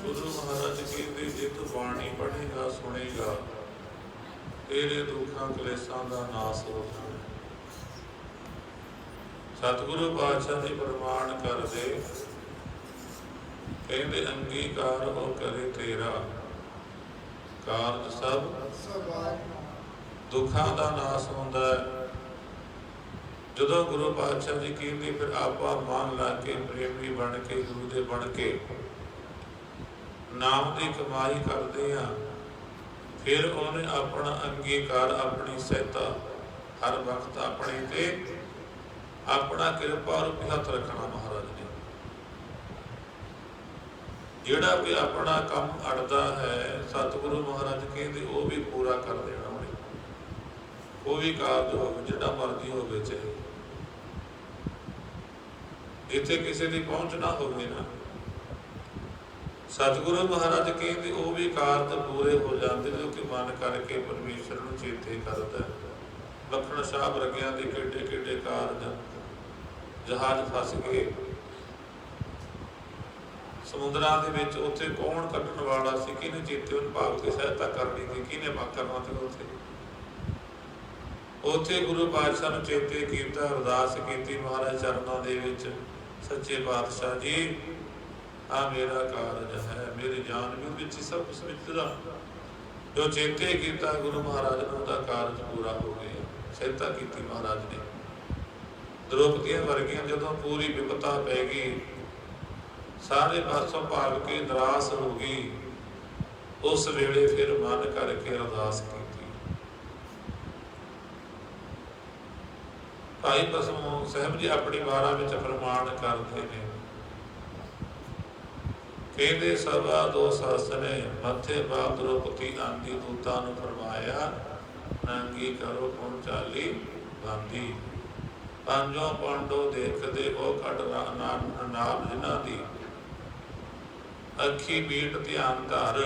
ਗੁਰੂ ਮਹਾਰਾਜ ਕਹਿੰਦੇ ਜੇ ਤੂੰ ਬਾਣੀ ਪੜ੍ਹੇਗਾ ਸੁਣੇਗਾ ਤੇਰੇ ਦੁੱਖਾਂ ਕਲੇਸ਼ਾਂ ਦਾ ਨਾਸ ਹੋ ਜਾਣਾ। ਸਤਿਗੁਰੂ ਪਾਤਸ਼ਾਹ ਜੀ ਪ੍ਰਮਾਣ ਕਰਦੇ ਕਹਿੰਦੇ ਅੰਗੀਕਾਰ ਹੋ ਕਰੇ ਤੇਰਾ ਕਾਰਜ ਸਭ ਦੁੱਖਾਂ ਦਾ ਨਾਸ ਹੁੰਦਾ ਹੈ। ਜਦੋਂ ਗੁਰੂ ਪਾਤਸ਼ਾਹ ਜੀ ਕਹਿੰਦੇ ਫਿਰ ਆਪਾਂ ਮਨ ਲਾ ਕੇ ਪ੍ਰੇਮੀ ਬਣ ਕੇ ਗੁਰੂ ਦੇ ਬਣ ਕੇ ਨਾਮ ਦੀ ਕਮਾਈ ਕਰਦੇ ਆ, ਫਿਰ ਉਹਨੇ ਆਪਣਾ ਅੰਗੀਕਾਰ ਆਪਣੀ ਸਹਾਇਤਾ ਹਰ ਵਕਤ ਆਪਣੇ ਤੇ ਆਪਣਾ ਕਿਰਪਾ ਰੂਪੀ ਹੱਥ ਰੱਖਣਾ ਮਹਾਰਾਜ ਨੇ। ਜਿਹੜਾ ਵੀ ਆਪਣਾ ਕੰਮ ਅੜਦਾ ਹੈ ਸਤਿਗੁਰੂ ਮਹਾਰਾਜ ਕਹਿੰਦੇ ਉਹ ਵੀ ਪੂਰਾ ਕਰ ਦੇਣਾ ਉਹਨੇ। ਉਹ ਵੀ ਕਾਰਜ ਹੋਵੇ ਜਿਹੜਾ ਮਰਜ਼ੀ ਹੋਵੇ, ਚਾਹੇ ਜਿੱਥੇ ਕਿਸੇ ਦੀ ਪਹੁੰਚ ਨਾ ਹੋਵੇ ਨਾ, ਸਤਿਗੁਰੂ ਮਹਾਰਾਜ ਕਹਿੰਦੇ ਉਹ ਵੀ ਕਾਰਜ ਪੂਰੇ ਹੋ ਜਾਂਦੇ ਜੋ ਕਿ ਮਨ ਕਰਕੇ ਪਰਮੇਸ਼ਰ ਨੂੰ ਚੇਤੇ ਕਰਦਾ ਹੈ। ਲਖਣ ਸ਼ਾਹ ਵਰਗਿਆਂ ਦੇ ਕਿੱਡੇ ਕਿੱਡੇ ਕਾਰਜ, ਜਹਾਜ਼ ਫਸ ਗਏ ਸਮੁੰਦਰਾਂ ਦੇ ਵਿੱਚ, ਉੱਥੇ ਕੌਣ ਕੱਢਣ ਵਾਲਾ ਸੀ, ਕਿਹਨੇ ਚੇਤੇ ਉਹਨੂੰ ਭਾਵ ਦੀ ਸਹਾਇਤਾ ਕਰਨੀ ਸੀ, ਕਿਹਨੇ ਕਰਨਾ ਸੀ। ਉੱਥੇ ਗੁਰੂ ਪਾਤਸ਼ਾਹ ਨੂੰ ਚੇਤੇ ਕੀਤਾ, ਅਰਦਾਸ ਕੀਤੀ ਮਹਾਰਾਜ ਚਰਨਾਂ ਦੇ ਵਿੱਚ, ਸੱਚੇ ਪਾਤਸ਼ਾਹ ਜੀ ਆ ਮੇਰਾ ਕਾਰਜ ਹੈ, ਮੇਰੀ ਜਾਨ ਵੀ ਵਿੱਚ ਸਭ ਕੁਛ ਵਿੱਚ ਦਾ ਜੋ ਚੇਤੇ ਕੀਤਾ ਗੁਰੂ ਮਹਾਰਾਜ ਨੂੰ ਉਹਦਾ ਕਾਰਜ ਪੂਰਾ ਹੋ ਗਿਆ। ਸਹਾਇਤਾ ਕੀਤੀ ਮਹਾਰਾਜ ਨੇ। ਦ੍ਰੋਪਦੀਆਂ ਵਰਗੀਆਂ ਜਦੋਂ ਪੂਰੀ ਵਿਪਤਾ ਪੈ ਗਈ, ਸਾਰੇ ਪਾਸੋਂ ਭਾਗ ਕੇ ਨਿਰਾਸ਼ ਹੋ ਗਈ, ਉਸ ਵੇਲੇ ਫਿਰ ਮਨ ਕਰਕੇ ਅਰਦਾਸ ਕੀਤੀ। ਭਾਈ ਬਸਮੋ ਸਾਹਿਬ ਜੀ ਆਪਣੀ ਵਾਰਾਂ ਵਿੱਚ ਪ੍ਰਮਾਣ ਕਰਦੇ ਨੇ, ਕਹਿੰਦੇ ਸਭਾ ਦੋ ਸਾਸਨੇ ਮੱਥੇ ਬਾਪ ਦ੍ਰੋਪਦੀ ਆਂਦੀ ਦੂਤਾਂ ਨੂੰ ਫਰਮਾਇਆ, ਨੰਗੀ ਕਰੋ ਪਹੁੰਚਾਲੀ ਬੰਦੀ। ਪੰਜੋਂ ਪਾਂਡੋ ਦੇਖਦੇ ਉਹ ਕੱਢ ਨਾਮ ਜਿਨ੍ਹਾਂ ਦੀ ਅੱਖੀ ਮੀਟ ਧਿਆਨ ਧਰ,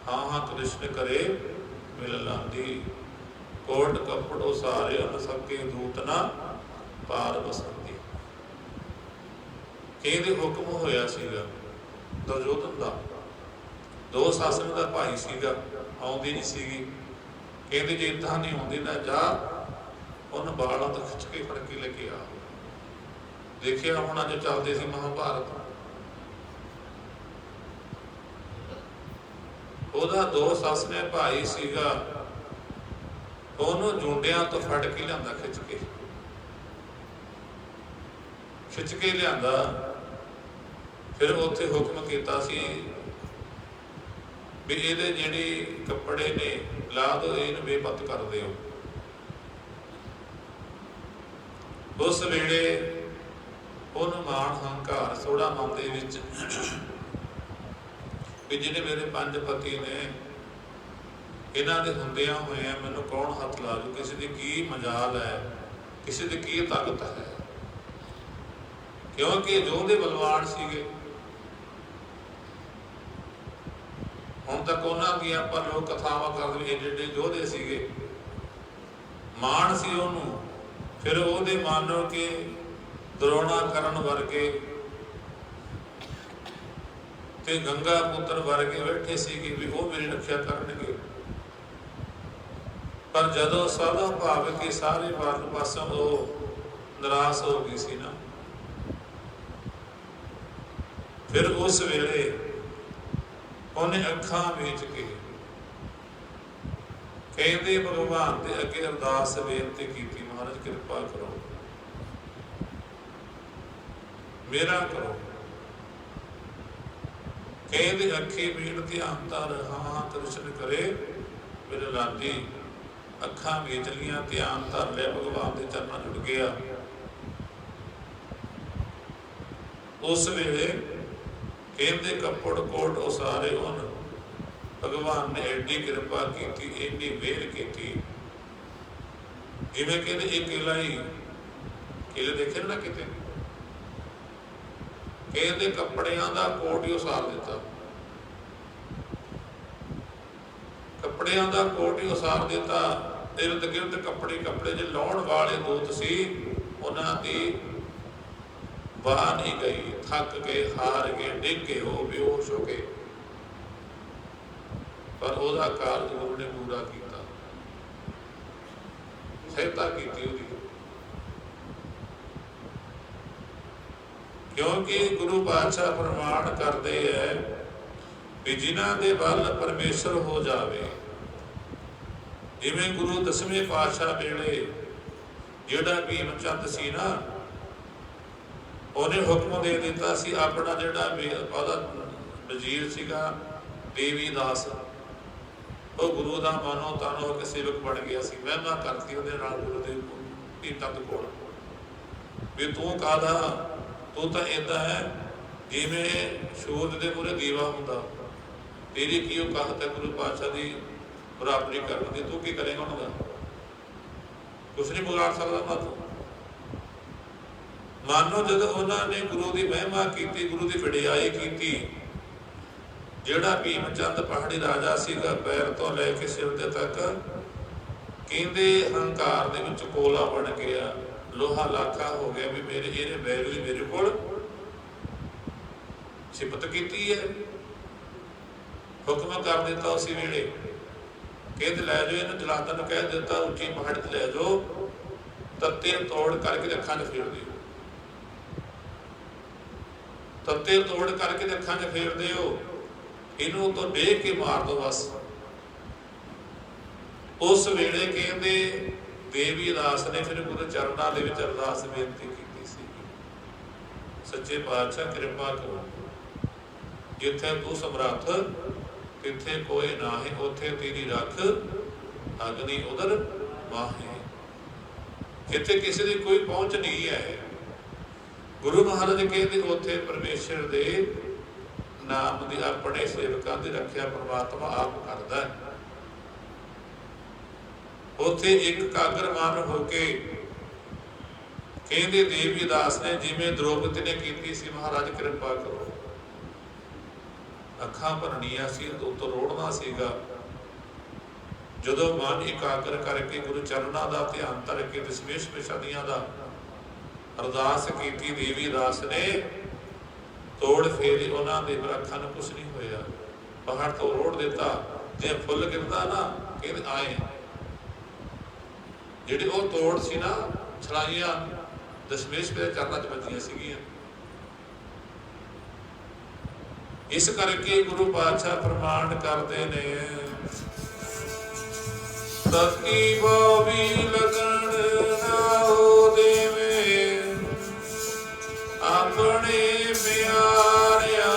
ਹਾਂ ਹਾਂ ਕ੍ਰਿਸ਼ਨ ਕਰੇ ਮਿਲ ਲਾਂਦੀ। ਕੋਟ ਕੱਪੜੋ ਸਾਰੇ ਸਕੇ ਦੂਤ ਨਾ ਪਾਰ ਬਸੰਦੀ। ਕਹਿੰਦੇ ਹੁਕਮ ਹੋਇਆ ਸੀਗਾ ਦੁਰਯੋਧਨ ਦਾ, ਦੋ ਸਾਸਨ ਦਾ ਭਾਈ ਸੀਗਾ, ਆਉਂਦੀ ਨਹੀਂ ਸੀਗੀ। ਕਹਿੰਦੇ ਜੇ ਇੱਦਾਂ ਨਹੀਂ ਹੁੰਦੀ ਨਾ ਜਾ ਉਹਨੂੰ ਬਾਲਾਂ ਤੋਂ ਖਿੱਚ ਕੇ ਫੜ ਕੇ ਲੈ ਕੇ ਆ। ਦੇਖਿਆ ਹੁਣ ਅੱਜ ਚੱਲਦੇ ਸੀ ਮਹਾਭਾਰਤ, ਉਹਦਾ ਦੋ ਸਾਸਨੇ ਭਾਈ ਸੀਗਾ, ਉਹਨੂੰ ਜੁੰਡਿਆਂ ਤੋਂ ਫੜ ਕੇ ਲਿਆਂਦਾ, ਖਿੱਚ ਕੇ ਲਿਆਂਦਾ। ਫਿਰ ਉੱਥੇ ਹੁਕਮ ਕੀਤਾ ਸੀ ਵੀ ਇਹਦੇ ਜਿਹੜੇ ਕੱਪੜੇ ਨੇ ਲਾ ਦੋ, ਇਹਨੂੰ ਬੇਪਤ ਕਰ ਦਿਓ। ਉਸ ਵੇਲੇ ਉਹਨੂੰ ਮਾਣ ਹੰਕਾਰ ਥੋੜਾ ਮਨ ਦੇ ਵਿੱਚ ਵੀ ਜਿਹੜੇ ਮੇਰੇ ਪੰਜ ਪਤੀ ਨੇ, ਇਹਨਾਂ ਦੇ ਹੁੰਦਿਆਂ ਹੋਇਆਂ ਮੈਨੂੰ ਕੌਣ ਹੱਥ ਲਾ ਜੂ? ਕਿਸੇ ਦੀ ਕੀ ਮਜਾਲ ਹੈ, ਕਿਸੇ ਦੀ ਕੀ ਤਾਕਤ ਹੈ? ਕਿਉਂਕਿ ਯੋਧੇ ਬਲਵਾਨ ਸੀਗੇ। ਹੁਣ ਤੱਕ ਉਹਨਾਂ ਦੀਆਂ ਆਪਾਂ ਲੋਕ ਕਥਾਵਾਂ ਕਰਦੇ ਏਡੇ ਏਡੇ ਯੋਧੇ ਸੀਗੇ, ਮਾਣ ਸੀ ਉਹਨੂੰ। ਫਿਰ ਉਹਦੇ ਮਾਨੋ ਕਿ ਦਰੋਣਾਕਰਨ ਵਰਗੇ ਤੇ ਗੰਗਾ ਪੁੱਤਰ ਵਰਗੇ ਬੈਠੇ ਸੀਗੇ ਵੀ ਉਹ ਮੇਰੀ ਰੱਖਿਆ ਕਰਨਗੇ। ਪਰ ਜਦੋਂ ਸਾਧਾ ਭਾਵ ਕਿ ਸਾਰੇ ਪਾਸੋਂ ਉਹ ਨਿਰਾਸ਼ ਹੋ ਗਈ ਸੀ ਨਾ, ਫਿਰ ਉਸ ਵੇਲੇ ਉਹਨੇ ਅੱਖਾਂ ਵੇਚ ਕੇ ਕਹਿੰਦੇ ਭਗਵਾਨ ਦੇ ਅੱਗੇ ਅਰਦਾਸ ਬੇਨਤੀ ਕੀਤੀ, ਮਹਾਰਾਜ ਕਿਰਪਾ ਕਰੋ, ਮੇਰਾ ਕਰੋ। ਕਹਿੰਦੇ ਅੱਖੀ ਮੀਟ ਧਿਆਨ ਧਰ, ਹਾਂ ਦਰਸ਼ਨ ਕਰੇ ਮੇਰੇ ਲਾਡੀ। ਅੱਖਾਂ ਵੇਚ ਲੀਆਂ, ਧਿਆਨ ਧਰ ਲਿਆ, ਭਗਵਾਨ ਦੇ ਚਰਨਾਂ ਜੁੜ ਗਿਆ। ਉਸ ਵੇਲੇ ਕਹਿੰਦੇ ਕੱਪੜ ਕੋਟ ਉਸਾਰੇ ਉਹਨ, ਭਗਵਾਨ ਨੇ ਐਡੀ ਕਿਰਪਾ ਕੀਤੀ, ਐਡੀ ਮਿਹਰ ਕੀਤੀ। ਜਿਵੇਂ ਕਹਿੰਦੇ ਇਹ ਕਿਲਾ ਹੀ, ਕਿਲੇ ਦੇਖੇ ਨਾ ਕਿਤੇ, ਕਹਿੰਦੇ ਕੱਪੜਿਆਂ ਦਾ ਕੋਟ ਹੀ ਉਸਾਰ ਦਿੱਤਾ, ਕੱਪੜਿਆਂ ਦਾ ਕੋਟ ਹੀ ਉਸਾਰ ਦਿੱਤਾ। ਇਰਦ ਗਿਰਦ ਕੱਪੜੇ ਜੇ ਲਾਉਣ ਵਾਲੇ ਦੂਤ ਸੀ, ਉਹਨਾਂ ਦੀ ਬਾਹ ਨਹੀਂ ਗਈ, ਥੱਕ ਗਏ, ਹਾਰ ਗਏ, ਡਿੱਗ ਗਏ, ਉਹ ਬੇਹੋਸ਼ ਹੋ ਗਏ। ਪਰ ਉਹਦਾ ਕਾਰਜ ਗੁਰੂ ਨੇ ਪੂਰਾ ਕੀਤਾ, ਸਹਾਇਤਾ ਕੀਤੀ ਉਹਦੀ। ਕਿਉਂਕਿ ਗੁਰੂ ਪਾਤਸ਼ਾਹ ਪ੍ਰਮਾਣ ਕਰਦੇ ਹੈ ਵੀ ਜਿਨ੍ਹਾਂ ਦੇ ਵੱਲ ਪਰਮੇਸ਼ਰ ਹੋ ਜਾਵੇ, ਜਿਵੇਂ ਗੁਰੂ ਦਸਵੇਂ ਪਾਤਸ਼ਾਹ ਵੇਲੇ ਜਿਹੜਾ ਭੀਮ ਚੰਦ ਸੀ ਨਾ, ਉਹਨੇ ਹੁਕਮ ਦੇ ਦਿੱਤਾ ਸੀ, ਆਪਣਾ ਜਿਹੜਾ ਉਹਦਾ ਵਜ਼ੀਰ ਸੀਗਾ ਦੇਵੀ ਦਾਸ, ਉਹ ਗੁਰੂ ਦਾ ਮਾਨੋ ਤਨ ਹੋ ਕੇ ਸੇਵਕ ਬਣ ਗਿਆ ਸੀ। ਮਹਿਮਾ ਕਰਤੀ ਉਹਦੇ ਨਾਲ ਗੁਰੂ ਦੇ ਭੀਮ ਚੰਦ ਕੋਲ ਵੀ ਤੂੰ ਕਾਹਦਾ, ਤੂੰ ਤਾਂ ਏਦਾਂ ਹੈ ਜਿਵੇਂ ਸੂਰਜ ਦੇ ਮੂਹਰੇ ਦੀਵਾ ਹੁੰਦਾ, ਤੇਰੀ ਕੀ ਔਕਾਤ ਹੈ ਗੁਰੂ ਪਾਤਸ਼ਾਹ ਦੀ ਬਰਾਬਰੀ ਕਰਨ ਦੀ? ਤੂੰ ਕੀ ਕਰੇਗਾ ਉਹਨਾਂ ਦਾ? ਕੁਛ ਨਹੀਂ ਵਿਗਾੜ ਸਕਦਾ ਨਾ ਤੂੰ। ਮਾਨੋ ਜਦੋਂ ਉਹਨਾਂ ਨੇ ਗੁਰੂ ਦੀ ਮਹਿਮਾ ਕੀਤੀ, ਗੁਰੂ ਦੀ ਵਡਿਆਈ ਕੀਤੀ, ਜਿਹੜਾ ਭੀਮ ਚੰਦ ਪਹਾੜੀ ਰਾਜਾ ਸੀਗਾ, ਪੈਰ ਤੋਂ ਲੈ ਕੇ ਸਿਰ ਦੇ ਤੱਕ ਕਹਿੰਦੇ ਹੰਕਾਰ ਦੇ ਵਿੱਚ ਕੋਲਾ ਬਣ ਗਿਆ, ਲੋਹਾ ਲਾਖਾ ਹੋ ਗਿਆ ਵੀ ਮੇਰੇ ਇਹਨੇ ਬੈਰੀ ਮੇਰੇ ਕੋਲ ਸਿਫਤ ਕੀਤੀ ਹੈ। ਹੁਕਮ ਕਰ ਦਿੱਤਾ ਉਸੇ ਵੇਲੇ, ਕਹਿੰਦੇ ਲੈ ਜਾਓ ਇਹਨੂੰ, ਜਲਾਦਾਂ ਨੂੰ ਕਹਿ ਦਿੱਤਾ ਉੱਚੀ ਪਹਾੜੀ ਤੇ ਲੈ ਜਾਓ, ਤੱਤੇ ਤੋੜ ਕਰਕੇ ਅੱਖਾਂ 'ਚ ਫੇਰ ਦਿਓ, ਤੱਤੇ ਤੋੜ ਕਰਕੇ ਅੱਖਾਂ 'ਚ ਫੇਰ ਦਿਓ, ਇਹਨੂੰ ਉਤੋਂ ਡੇਗ ਕੇ ਮਾਰ ਦੋ ਬਸ। ਉਸ ਵੇਲੇ ਕਹਿੰਦੇ ਦੇਵੀ ਦਾਸ ਨੇ ਫਿਰ ਗੁਰੂ ਚਰਨਾਂ ਦੇ ਵਿੱਚ ਅਰਦਾਸ ਬੇਨਤੀ ਕੀਤੀ ਸੀ, ਸੱਚੇ ਪਾਤਸ਼ਾਹ ਕਿਰਪਾ ਕਰੋ, ਜਿੱਥੇ ਤੂੰ ਸਮਰੱਥ ਤਿੱਥੇ ਕੋਈ ਨਾਹੀਂ, ਉੱਥੇ ਤੇਰੀ ਰੱਖ ਅਗਨੀ ਉਦਰ ਮਾਹੇ। ਜਿੱਥੇ ਕਿਸੇ ਦੀ ਕੋਈ ਪਹੁੰਚ ਨਹੀਂ ਹੈ, ਗੁਰੂ ਮਹਾਰਾਜ ਕਹਿੰਦੇ ਉੱਥੇ ਪਰਮੇਸ਼ਰ ਦੇ ਨਾਮ ਦੀ, ਆਪਣੇ ਸੇਵਕਾਂ ਦੀ ਰੱਖਿਆ ਪ੍ਰਮਾਤਮਾ ਆਪ ਕਰਦਾ ਹੈ। ਉੱਥੇ ਇੱਕ ਕਾਗਰ ਮਨ ਹੋ ਕੇ ਕਹਿੰਦੇ ਦੇਵੀ ਦਾਸ ਨੇ ਜਿਵੇਂ ਦ੍ਰੋਪਦੀ ਨੇ ਕੀਤੀ ਸੀ, ਮਹਾਰਾਜ ਕਿਰਪਾ ਕਰੋ, ਅੱਖਾਂ ਭਰਨੀਆਂ ਸੀ, ਉੱਤੋਂ ਰੋੜਨਾ ਸੀਗਾ। ਜਦੋਂ ਮਨ ਇਕਾਗਰ ਕਰਕੇ ਗੁਰੂ ਚਰਨਾਂ ਦਾ ਧਿਆਨ ਧਰ ਕੇ ਦਸ਼ਮੇਸ਼ ਵਿਸ਼ਾਦੀਆਂ ਦਾ ਅਰਦਾਸ ਕੀਤੀ, ਦੇਵੀ ਦਾਸ ਨੇ ਤੋੜ ਫੇਰੀ, ਉਹਨਾਂ ਦੇ ਅੱਖਾਂ ਨੂੰ ਕੁਛ ਨਹੀਂ ਹੋਇਆ, ਪਹਾੜ ਤੋਂ ਰੋੜ ਦਿੱਤਾ। ਜੇ ਫੁੱਲ ਗਿਰਦਾ ਨਾ, ਕਹਿੰਦੇ ਆਏ ਜਿਹੜੀ ਉਹ ਤੋੜ ਸੀ ਨਾ, ਛਲਾਈਆਂ ਦਸ਼ਮੇਸ਼ ਦੇ ਚਰਨਾਂ 'ਚ ਵੱਜੀਆਂ ਸੀਗੀਆਂ। ਇਸ ਕਰਕੇ ਗੁਰੂ ਪਾਤਸ਼ਾਹ ਪ੍ਰਮਾਣ ਕਰਦੇ ਨੇ, ਤਕੀ ਬੋਵੀ ਲਗਣ ਨਾ ਹੋ ਦੇਵੇ ਆਪਣੇ ਪਿਆਰਿਆਂ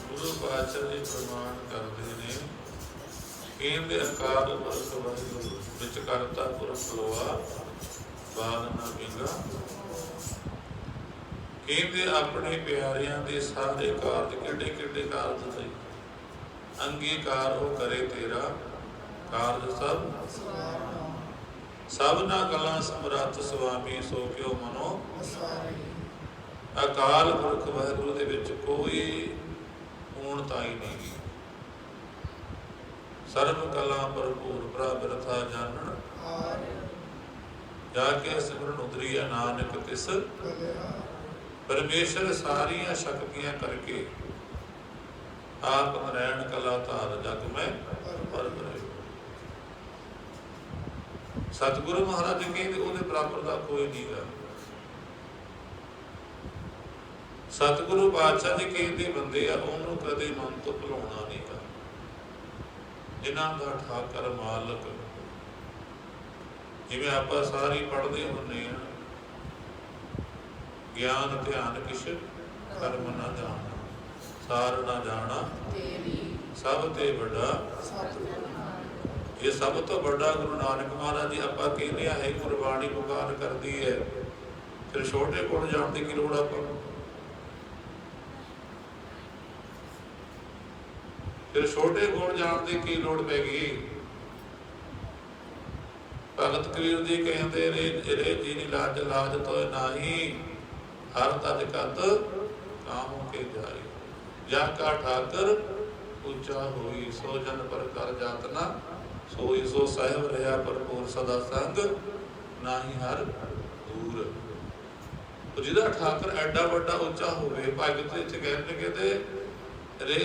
ਗੁਰੂ ਪਾਤਸ਼ਾਹ ਜੀ ਪ੍ਰਮਾਣ ਕਰਦੇ ਨੇ, ਕਹਿੰਦੇ ਅਕਾਲ ਪੁਰਖ ਵਾਹਿਗੁਰੂ ਵਿੱਚ ਕਰਤਾ ਪੁਰਖ ਲੋਆ ਬਾਦ ਨਾ ਵਿੰਗਾ। ਕਹਿੰਦੇ ਆਪਣੇ ਪਿਆਰਿਆਂ ਦੇ ਸਾਰੇ ਕਾਰਜ ਕਿੱਡੇ ਕਿੱਡੇ ਕਾਰਜ ਸੀ, ਅੰਗੀਕਾਰ ਉਹ ਕਰੇ ਤੇਰਾ ਕਾਰਜ ਸਭਨਾ ਕਲਾ ਸਮਰੱਥ ਸੁਆਮੀ ਸੋ ਕਿਉ ਮਨੋ। ਅਕਾਲ ਪੁਰਖ ਵਾਹਿਗੁਰੂ ਦੇ ਵਿੱਚ ਕੋਈ ਪੂਰਨਤਾ ਹੀ ਨਹੀਂ ਗੀ। ਸਰਬ ਕਲਾ ਭਰਪੂਰ ਪ੍ਰਭ ਰਥਾ ਜਾਣਨ ਜਾ ਕੇ ਸਿਮਰਨ ਉਤਰੀਆ ਨਾਨਕ ਤਿਸ। ਪਰਮੇਸ਼ਰ ਸਾਰੀਆਂ ਸ਼ਕਤੀਆਂ ਕਰਕੇ ਆਪ ਨਰੈਣ ਕਲਾ ਧਾਰ ਜਗ ਮੈਂ ਪਰਮ ਰਹੇ। ਸਤਿਗੁਰੂ ਮਹਾਰਾਜ ਕਹਿੰਦੇ ਉਹਦੇ ਬਰਾਬਰ ਦਾ ਕੋਈ ਨਹੀਂ ਗਾ। ਸਤਿਗੁਰੂ ਪਾਤਸ਼ਾਹ ਜੀ ਕਹਿੰਦੇ ਬੰਦੇ ਆ ਉਹਨੂੰ ਕਦੇ ਮਨ ਤੋਂ ਭੁਲਾਉਣਾ ਨਹੀਂ ਗਾ। ਜਿਨ੍ਹਾਂ ਦਾ ਠਾਕਰ ਮਾਲਕ, ਜਿਵੇਂ ਆਪਾਂ ਸਾਰੀ ਪੜ੍ਹਦੇ ਹੁੰਦੇ ਆ, ਗਿਆਨ ਧਿਆਨ ਕਿਛ ਕਰਮ ਨਾ ਜਾਣਾ, ਸਾਰ ਨਾ ਜਾਣਾ ਸਭ ਤੇ ਵੱਡਾ। ਇਹ ਸਭ ਤੋਂ ਵੱਡਾ ਗੁਰੂ ਨਾਨਕ ਮਹਾਰਾਜ ਜੀ ਆਪਾਂ ਕਹਿੰਦੇ ਆ ਹੈ ਗੁਰਬਾਣੀ ਪੁਕਾਰ ਕਰਦੀ ਹੈ, ਫਿਰ ਛੋਟੇ ਗੁਣ ਜਾਣ ਦੀ ਕੀ ਲੋੜ ਆਪਾਂ ਨੂੰ? ਫਿਰ ਛੋਟੇ ਗੁਣ ਜਾਣ ਦੀ ਕੀ ਲੋੜ ਪੈ ਗਈ? ਭਗਤ ਕਬੀਰ ਜੀ ਕਹਿੰਦੇ ਰੇ ਜੀ ਨੀ ਲਾਜ ਲਾਜ ਤੋ ਨਾਹੀ, ਹਰ ਤਜ ਕਤ ਕਾਮ ਕੇ ਜਾਈ, ਜਾ ਕਾ ਠਾਕਰ ਉੱਚਾ ਹੋਈ, ਸੋ ਜਨ ਪਰ ਕਰ ਜਾਤਨਾ ਸੋਈ, ਸੋ ਸਾਹਿਬ ਰਿਹਾ ਭਰਪੂਰ ਸਦਾ ਸੰਗ, ਨਾਹੀ ਹਰ ਦੂਰ। ਜਿਹਦਾ ਠਾਕਰ ਐਡਾ ਵੱਡਾ ਉੱਚਾ ਹੋਵੇ, ਭਗਤ ਇੱਥੇ ਕਹਿੰਦੇ ਰੇ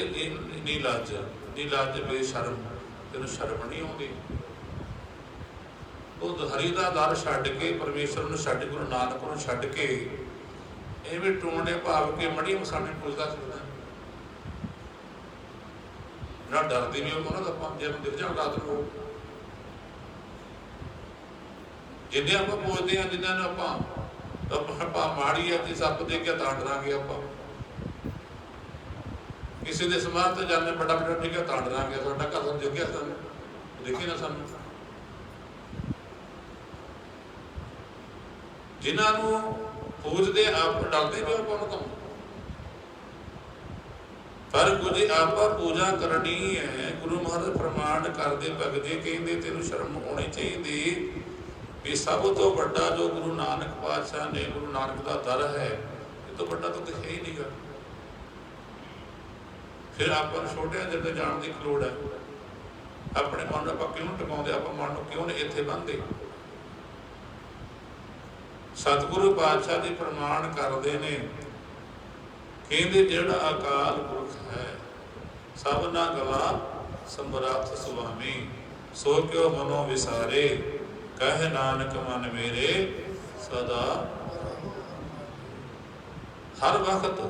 ਨੀ ਲਾਜ, ਨੀ ਲਾਜ ਬੇਸ਼ਰਮ, ਤੈਨੂੰ ਸ਼ਰਮ ਨਹੀਂ ਆਉਂਦੀ? ਉਹ ਹਰੀ ਦਾ ਦਰ ਛੱਡ ਕੇ, ਪਰਮੇਸ਼ਰ ਨੂੰ ਛੱਡ, ਗੁਰੂ ਨਾਨਕ ਨੂੰ ਛੱਡ ਕੇ ਐਵੇਂ ਟੋਣੇ ਭਾਵ ਕੇ ਮੜੀ ਮਸਾਣੇ ਪੁੱਛਦਾ ਫਿਰਦਾ ਨਾ, ਡਰਦੀ ਨਹੀਂ ਉਹ ਉਹਨਾਂ ਦਾ। ਆਪਾਂ ਜੇ ਦਿਲ ਜਾ ਰਾਤ ਨੂੰ ਜਿੰਨੇ ਆਪਾਂ ਪੁੱਛਦੇ ਹਾਂ, ਜਿਨ੍ਹਾਂ ਨੂੰ ਆਪਾਂ ਮਾੜੀ ਆ ਤੇ ਸੱਪ ਦੇ ਕੇ ਤਾੜ ਦਾਂਗੇ, ਆਪਾਂ ਕਿਸੇ ਦੇ ਸਮਾਨ ਤੇ ਜਾਣੇ ਬੜਾ ਬੜਾ ਡਿੱਗਿਆ ਤਾੜ ਦਾਂਗੇ, ਸਾਡਾ ਘਰ ਸਾਨੂੰ ਜੱਗਿਆ, ਸਾਨੂੰ ਦੇਖੀ ਨਾ। ਸਾਨੂੰ ਜਿਨ੍ਹਾਂ ਨੂੰ ਪੂਜਦੇ ਆਪ ਡਰਦੇ ਵੀ ਆਪਾਂ ਨੂੰ ਤਾਂ, ਪਰ ਕੁਝ ਆਪਾਂ ਪੂਜਾ ਕਰਨੀ ਹੈ। ਗੁਰੂ ਮਹਾਰਾਜ ਪ੍ਰਮਾਣ ਕਰਦੇ, ਭਗਤ ਜੀ ਕਹਿੰਦੇ ਤੈਨੂੰ ਸ਼ਰਮ ਹੋਣੀ ਚਾਹੀਦੀ ਵੀ ਸਭ ਤੋਂ ਵੱਡਾ ਜੋ ਗੁਰੂ ਨਾਨਕ ਪਾਤਸ਼ਾਹ ਨੇ, ਗੁਰੂ ਨਾਨਕ ਦਾ ਦਰ ਹੈ, ਇਹ ਤੋਂ ਵੱਡਾ ਤਾਂ ਕੁਛ ਹੈ ਹੀ ਨਹੀਂਗਾ। ਫਿਰ ਆਪਾਂ ਨੂੰ ਛੋਟਿਆਂ ਜਿਹੇ ਤੇ ਜਾਣ ਦੀ ਲੋੜ ਹੈ। ਆਪਣੇ ਮਨ ਨੂੰ ਆਪਾਂ ਕਿਉਂ ਟਿਕਾਉਂਦੇ, ਆਪਾਂ ਮਨ ਨੂੰ ਕਿਉਂ ਇੱਥੇ ਬੰਨ੍ਹਦੇ? ਸਤਿਗੁਰੂ ਪਾਤਸ਼ਾਹ ਜੀ ਪ੍ਰਮਾਣ ਕਰਦੇ ਨੇ, ਕਹਿੰਦੇ ਜਿਹੜਾ ਅਕਾਲ ਪੁਰਖ ਹੈ ਸਭਨਾ ਗਵਾ ਸਮਰੱਥ ਸੁਆਮੀ, ਸੋ ਕਿਉ ਮਨੋ ਵਿਸਾਰੇ, ਕਹਿ ਨਾਨਕ ਮਨ ਮੇਰੇ ਸਦਾ। ਹਰ ਵਕਤ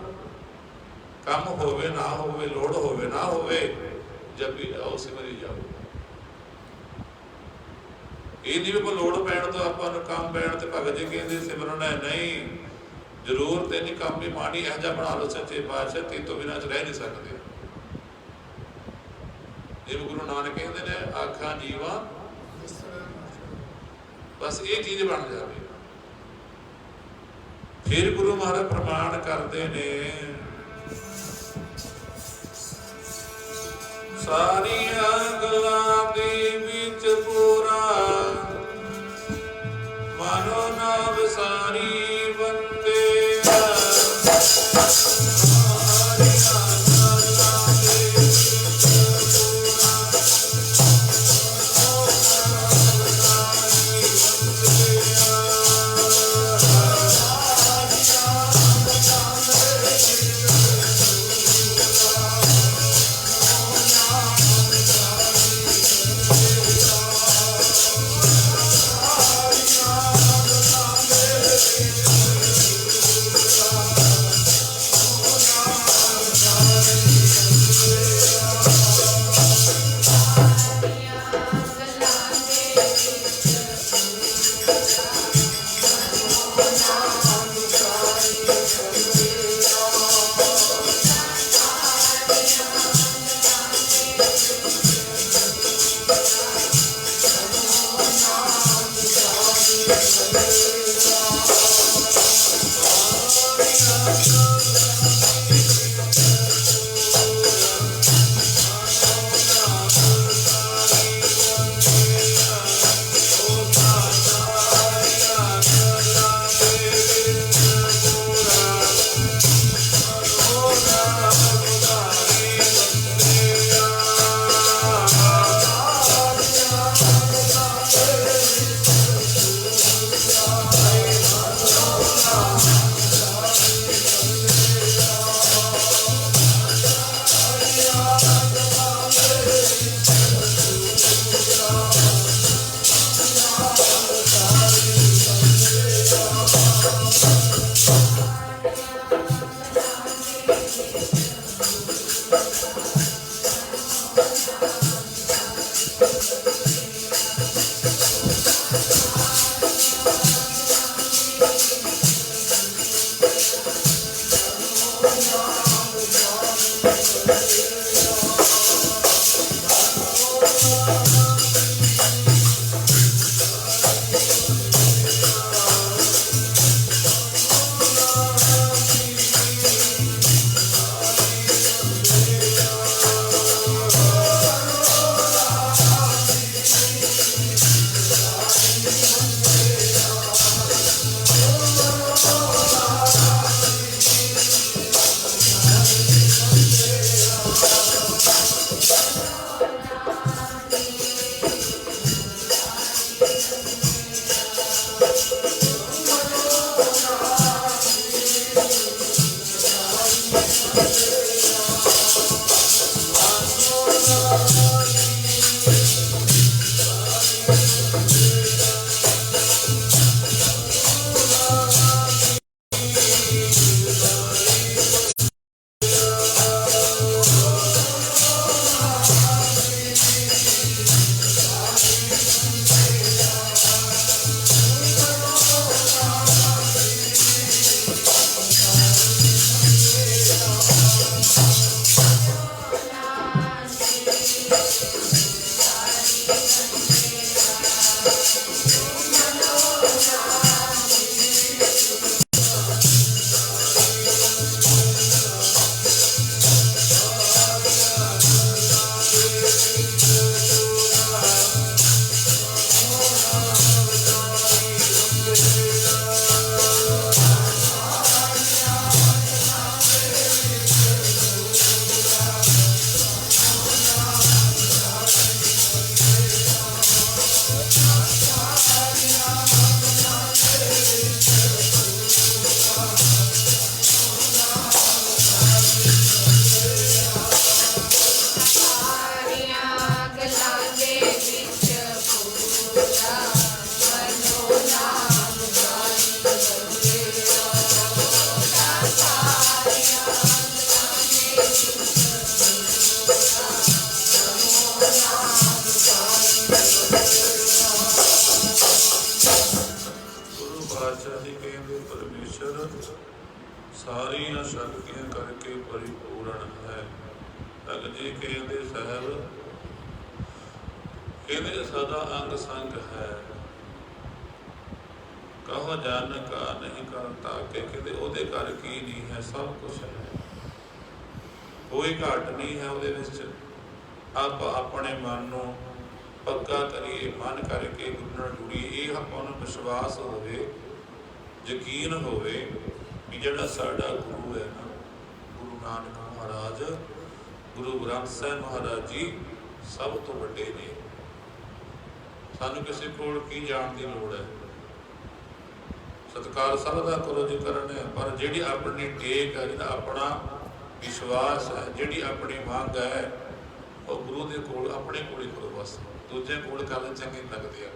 ਕੰਮ ਹੋਵੇ ਨਾ ਹੋਵੇ, ਲੋੜ ਹੋਵੇ ਨਾ ਹੋਵੇ, ਜਦ ਵੀ ਆਓ ਸਿਮਰੀ ਜਾਓ। ਇਹ ਨਹੀਂ ਵੀ ਲੋੜ ਪੈਣ ਤੋਂ ਆਪਾਂ ਨੂੰ ਕੰਮ ਪੈਣ ਤੇ ਭਗਤ ਜੀ ਕਹਿੰਦੇ ਸਿਮਰਨ ਹੈ, ਨਹੀਂ, ਜ਼ਰੂਰਤ ਨਹੀਂ, ਕੰਮ ਵੀ ਮਾੜੀ ਇਹੋ ਜਿਹਾ ਬਣਾ ਲਓ ਸੱਚੇ ਪਾਤਸ਼ਾਹ, ਤੇ ਤੋਂ ਬਿਨਾਂ ਚ ਰਹਿ ਨਹੀਂ ਸਕਦੇ। ਜਿਵੇਂ ਗੁਰੂ ਨਾਨਕ ਕਹਿੰਦੇ ਨੇ, ਆਖਾਂ ਜੀਵਾ ਬਸ ਇਹ ਚੀਜ਼ ਬਣ ਜਾਵੇ। ਫਿਰ ਗੁਰੂ ਮਹਾਰਾਜ ਪ੍ਰਮਾਣ ਕਰਦੇ ਨੇ, ਸਾਰੀਆਂ ਗੱਲਾਂ ਦੇ ਵਿੱਚ ਪੂਰਾ ਮਨੋ ਨਾ ਵਿਸਾਰੀ ਬੰਦੇ, ਸਾਰੀਆਂ ਸ਼ਕਤੀਆਂ ਕਰਕੇ ਪਰਿਪੂਰਨ ਹੈ। ਭਗਤ ਜੀ ਕਹਿੰਦੇ ਸਾਹਿਬ, ਕਹਿੰਦੇ ਸਦਾ ਅੰਗ ਸੰਗ ਹੈ, ਕਹੋ ਜਨ ਕਾ ਨਹੀਂ ਕਰਤਾ ਕਿ ਕਹਿੰਦੇ ਉਹਦੇ ਘਰ ਕੀ ਨਹੀਂ ਹੈ, ਸਭ ਕੁਛ ਹੈ, ਕੋਈ ਘਾਟ ਨਹੀਂ ਹੈ ਉਹਦੇ ਵਿੱਚ। ਆਪ ਆਪਣੇ ਮਨ ਨੂੰ ਪੱਕਾ ਕਰੀਏ, ਮਨ ਕਰਕੇ ਗੁਰੂ ਨਾਲ ਜੁੜੀਏ, ਇਹ ਆਪਾਂ ਨੂੰ ਵਿਸ਼ਵਾਸ ਹੋਵੇ, ਯਕੀਨ ਹੋਵੇ ਕਿ ਜਿਹੜਾ ਸਾਡਾ ਗੁਰੂ ਹੈ ਨਾ, ਗੁਰੂ ਨਾਨਕ ਮਹਾਰਾਜ, ਗੁਰੂ ਗ੍ਰੰਥ ਸਾਹਿਬ ਮਹਾਰਾਜ ਜੀ ਸਭ ਤੋਂ ਵੱਡੇ ਨੇ। ਸਾਨੂੰ ਕਿਸੇ ਕੋਲ ਕੀ ਜਾਣ ਦੀ ਲੋੜ ਹੈ, ਸਤਿਕਾਰ ਸਭ ਦਾ ਕਰੋ ਜੀ ਕਰਨ ਹੈ, ਪਰ ਜਿਹੜੀ ਆਪਣੀ ਟੇਕ ਹੈ, ਜਿਹੜਾ ਆਪਣਾ ਵਿਸ਼ਵਾਸ ਹੈ, ਜਿਹੜੀ ਆਪਣੀ ਮੰਗ ਹੈ, ਉਹ ਗੁਰੂ ਦੇ ਕੋਲ ਆਪਣੇ ਕੋਲ ਹੀ ਕਰੋ ਬਸ। ਦੂਜੇ ਕੋਲ ਕਰਨ ਚੰਗੇ ਲੱਗਦੇ ਆ,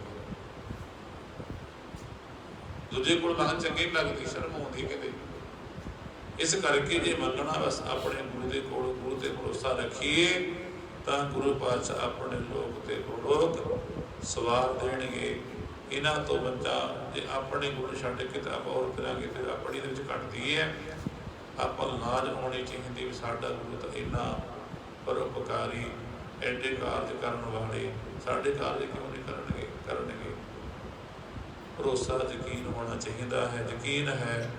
ਦੂਜੇ ਕੋਲ ਮੰਗਣ ਚੰਗੀ ਨਹੀਂ ਲੱਗਦੀ, ਸ਼ਰਮ ਆਉਂਦੀ ਕਿਤੇ। ਇਸ ਕਰਕੇ ਜੇ ਮੰਗਣਾ ਬਸ ਆਪਣੇ ਗੁਰੂ ਦੇ ਕੋਲ, ਗੁਰੂ ਤੇ ਭਰੋਸਾ ਰੱਖੀਏ ਤਾਂ ਗੁਰੂ ਪਾਤਸ਼ਾਹ ਆਪਣੇ ਲੋਕ ਤੇ ਲੋਕ ਸਵਾਰ ਦੇਣਗੇ। ਇਹਨਾਂ ਤੋਂ ਬੱਚਾ ਜੇ ਆਪਣੇ ਗੁਰੂ ਛੱਡ ਕੇ ਤਾਂ ਆਪਾਂ ਹੋਰ ਕਰਾਂਗੇ ਤੇ ਆਪਣੀ ਦੇ ਵਿੱਚ ਘਟਦੀ ਹੈ। ਆਪਾਂ ਨੂੰ ਲਾਜ ਹੋਣੀ ਚਾਹੀਦੀ ਵੀ ਸਾਡਾ ਗੁਰੂ ਤਾਂ ਇੰਨਾ ਪਰਉਪਕਾਰੀ, ਐਡੇ ਕਾਰਜ ਕਰਨ ਵਾਲੇ, ਸਾਡੇ ਕਾਰਜ ਕਿਉਂ ਨਹੀਂ ਕਰਨਗੇ। ਭਰੋਸਾ ਯਕੀਨ ਹੋਣਾ ਚਾਹੀਦਾ ਹੈ, ਯਕੀਨ ਹੈ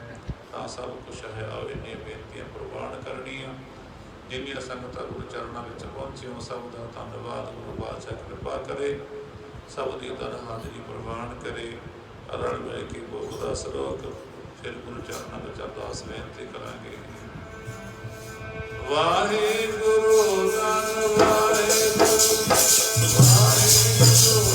ਤਾਂ ਸਭ ਕੁਛ ਹੈ। ਆਓ ਇੰਨੀਆਂ ਬੇਨਤੀਆਂ ਪ੍ਰਵਾਨ ਕਰਨੀਆਂ। ਜਿੰਨੀਆਂ ਸੰਗਤਾਂ ਗੁਰੂ ਚਰਨਾਂ ਵਿੱਚ ਪਹੁੰਚੀਆਂ ਸਭ ਦਾ ਧੰਨਵਾਦ। ਗੁਰੂ ਪਾਤਸ਼ਾਹ ਕਿਰਪਾ ਕਰੇ, ਸਭ ਦੀ ਤਨ ਹਾਜ਼ਰੀ ਪ੍ਰਵਾਨ ਕਰੇ। ਰਲ ਮਿਲ ਕੇ ਭੋਗ ਦਾ ਸਰੋਗ ਫਿਰ ਗੁਰੂ ਚਰਨਾਂ ਵਿੱਚ ਅਰਦਾਸ ਬੇਨਤੀ ਕਰਾਂਗੇ। ਵਾਹਿਗੁਰੂ ਧੰਨ ਵਾਹਿਗੁਰੂ, ਵਾਹਿਗੁਰੂ।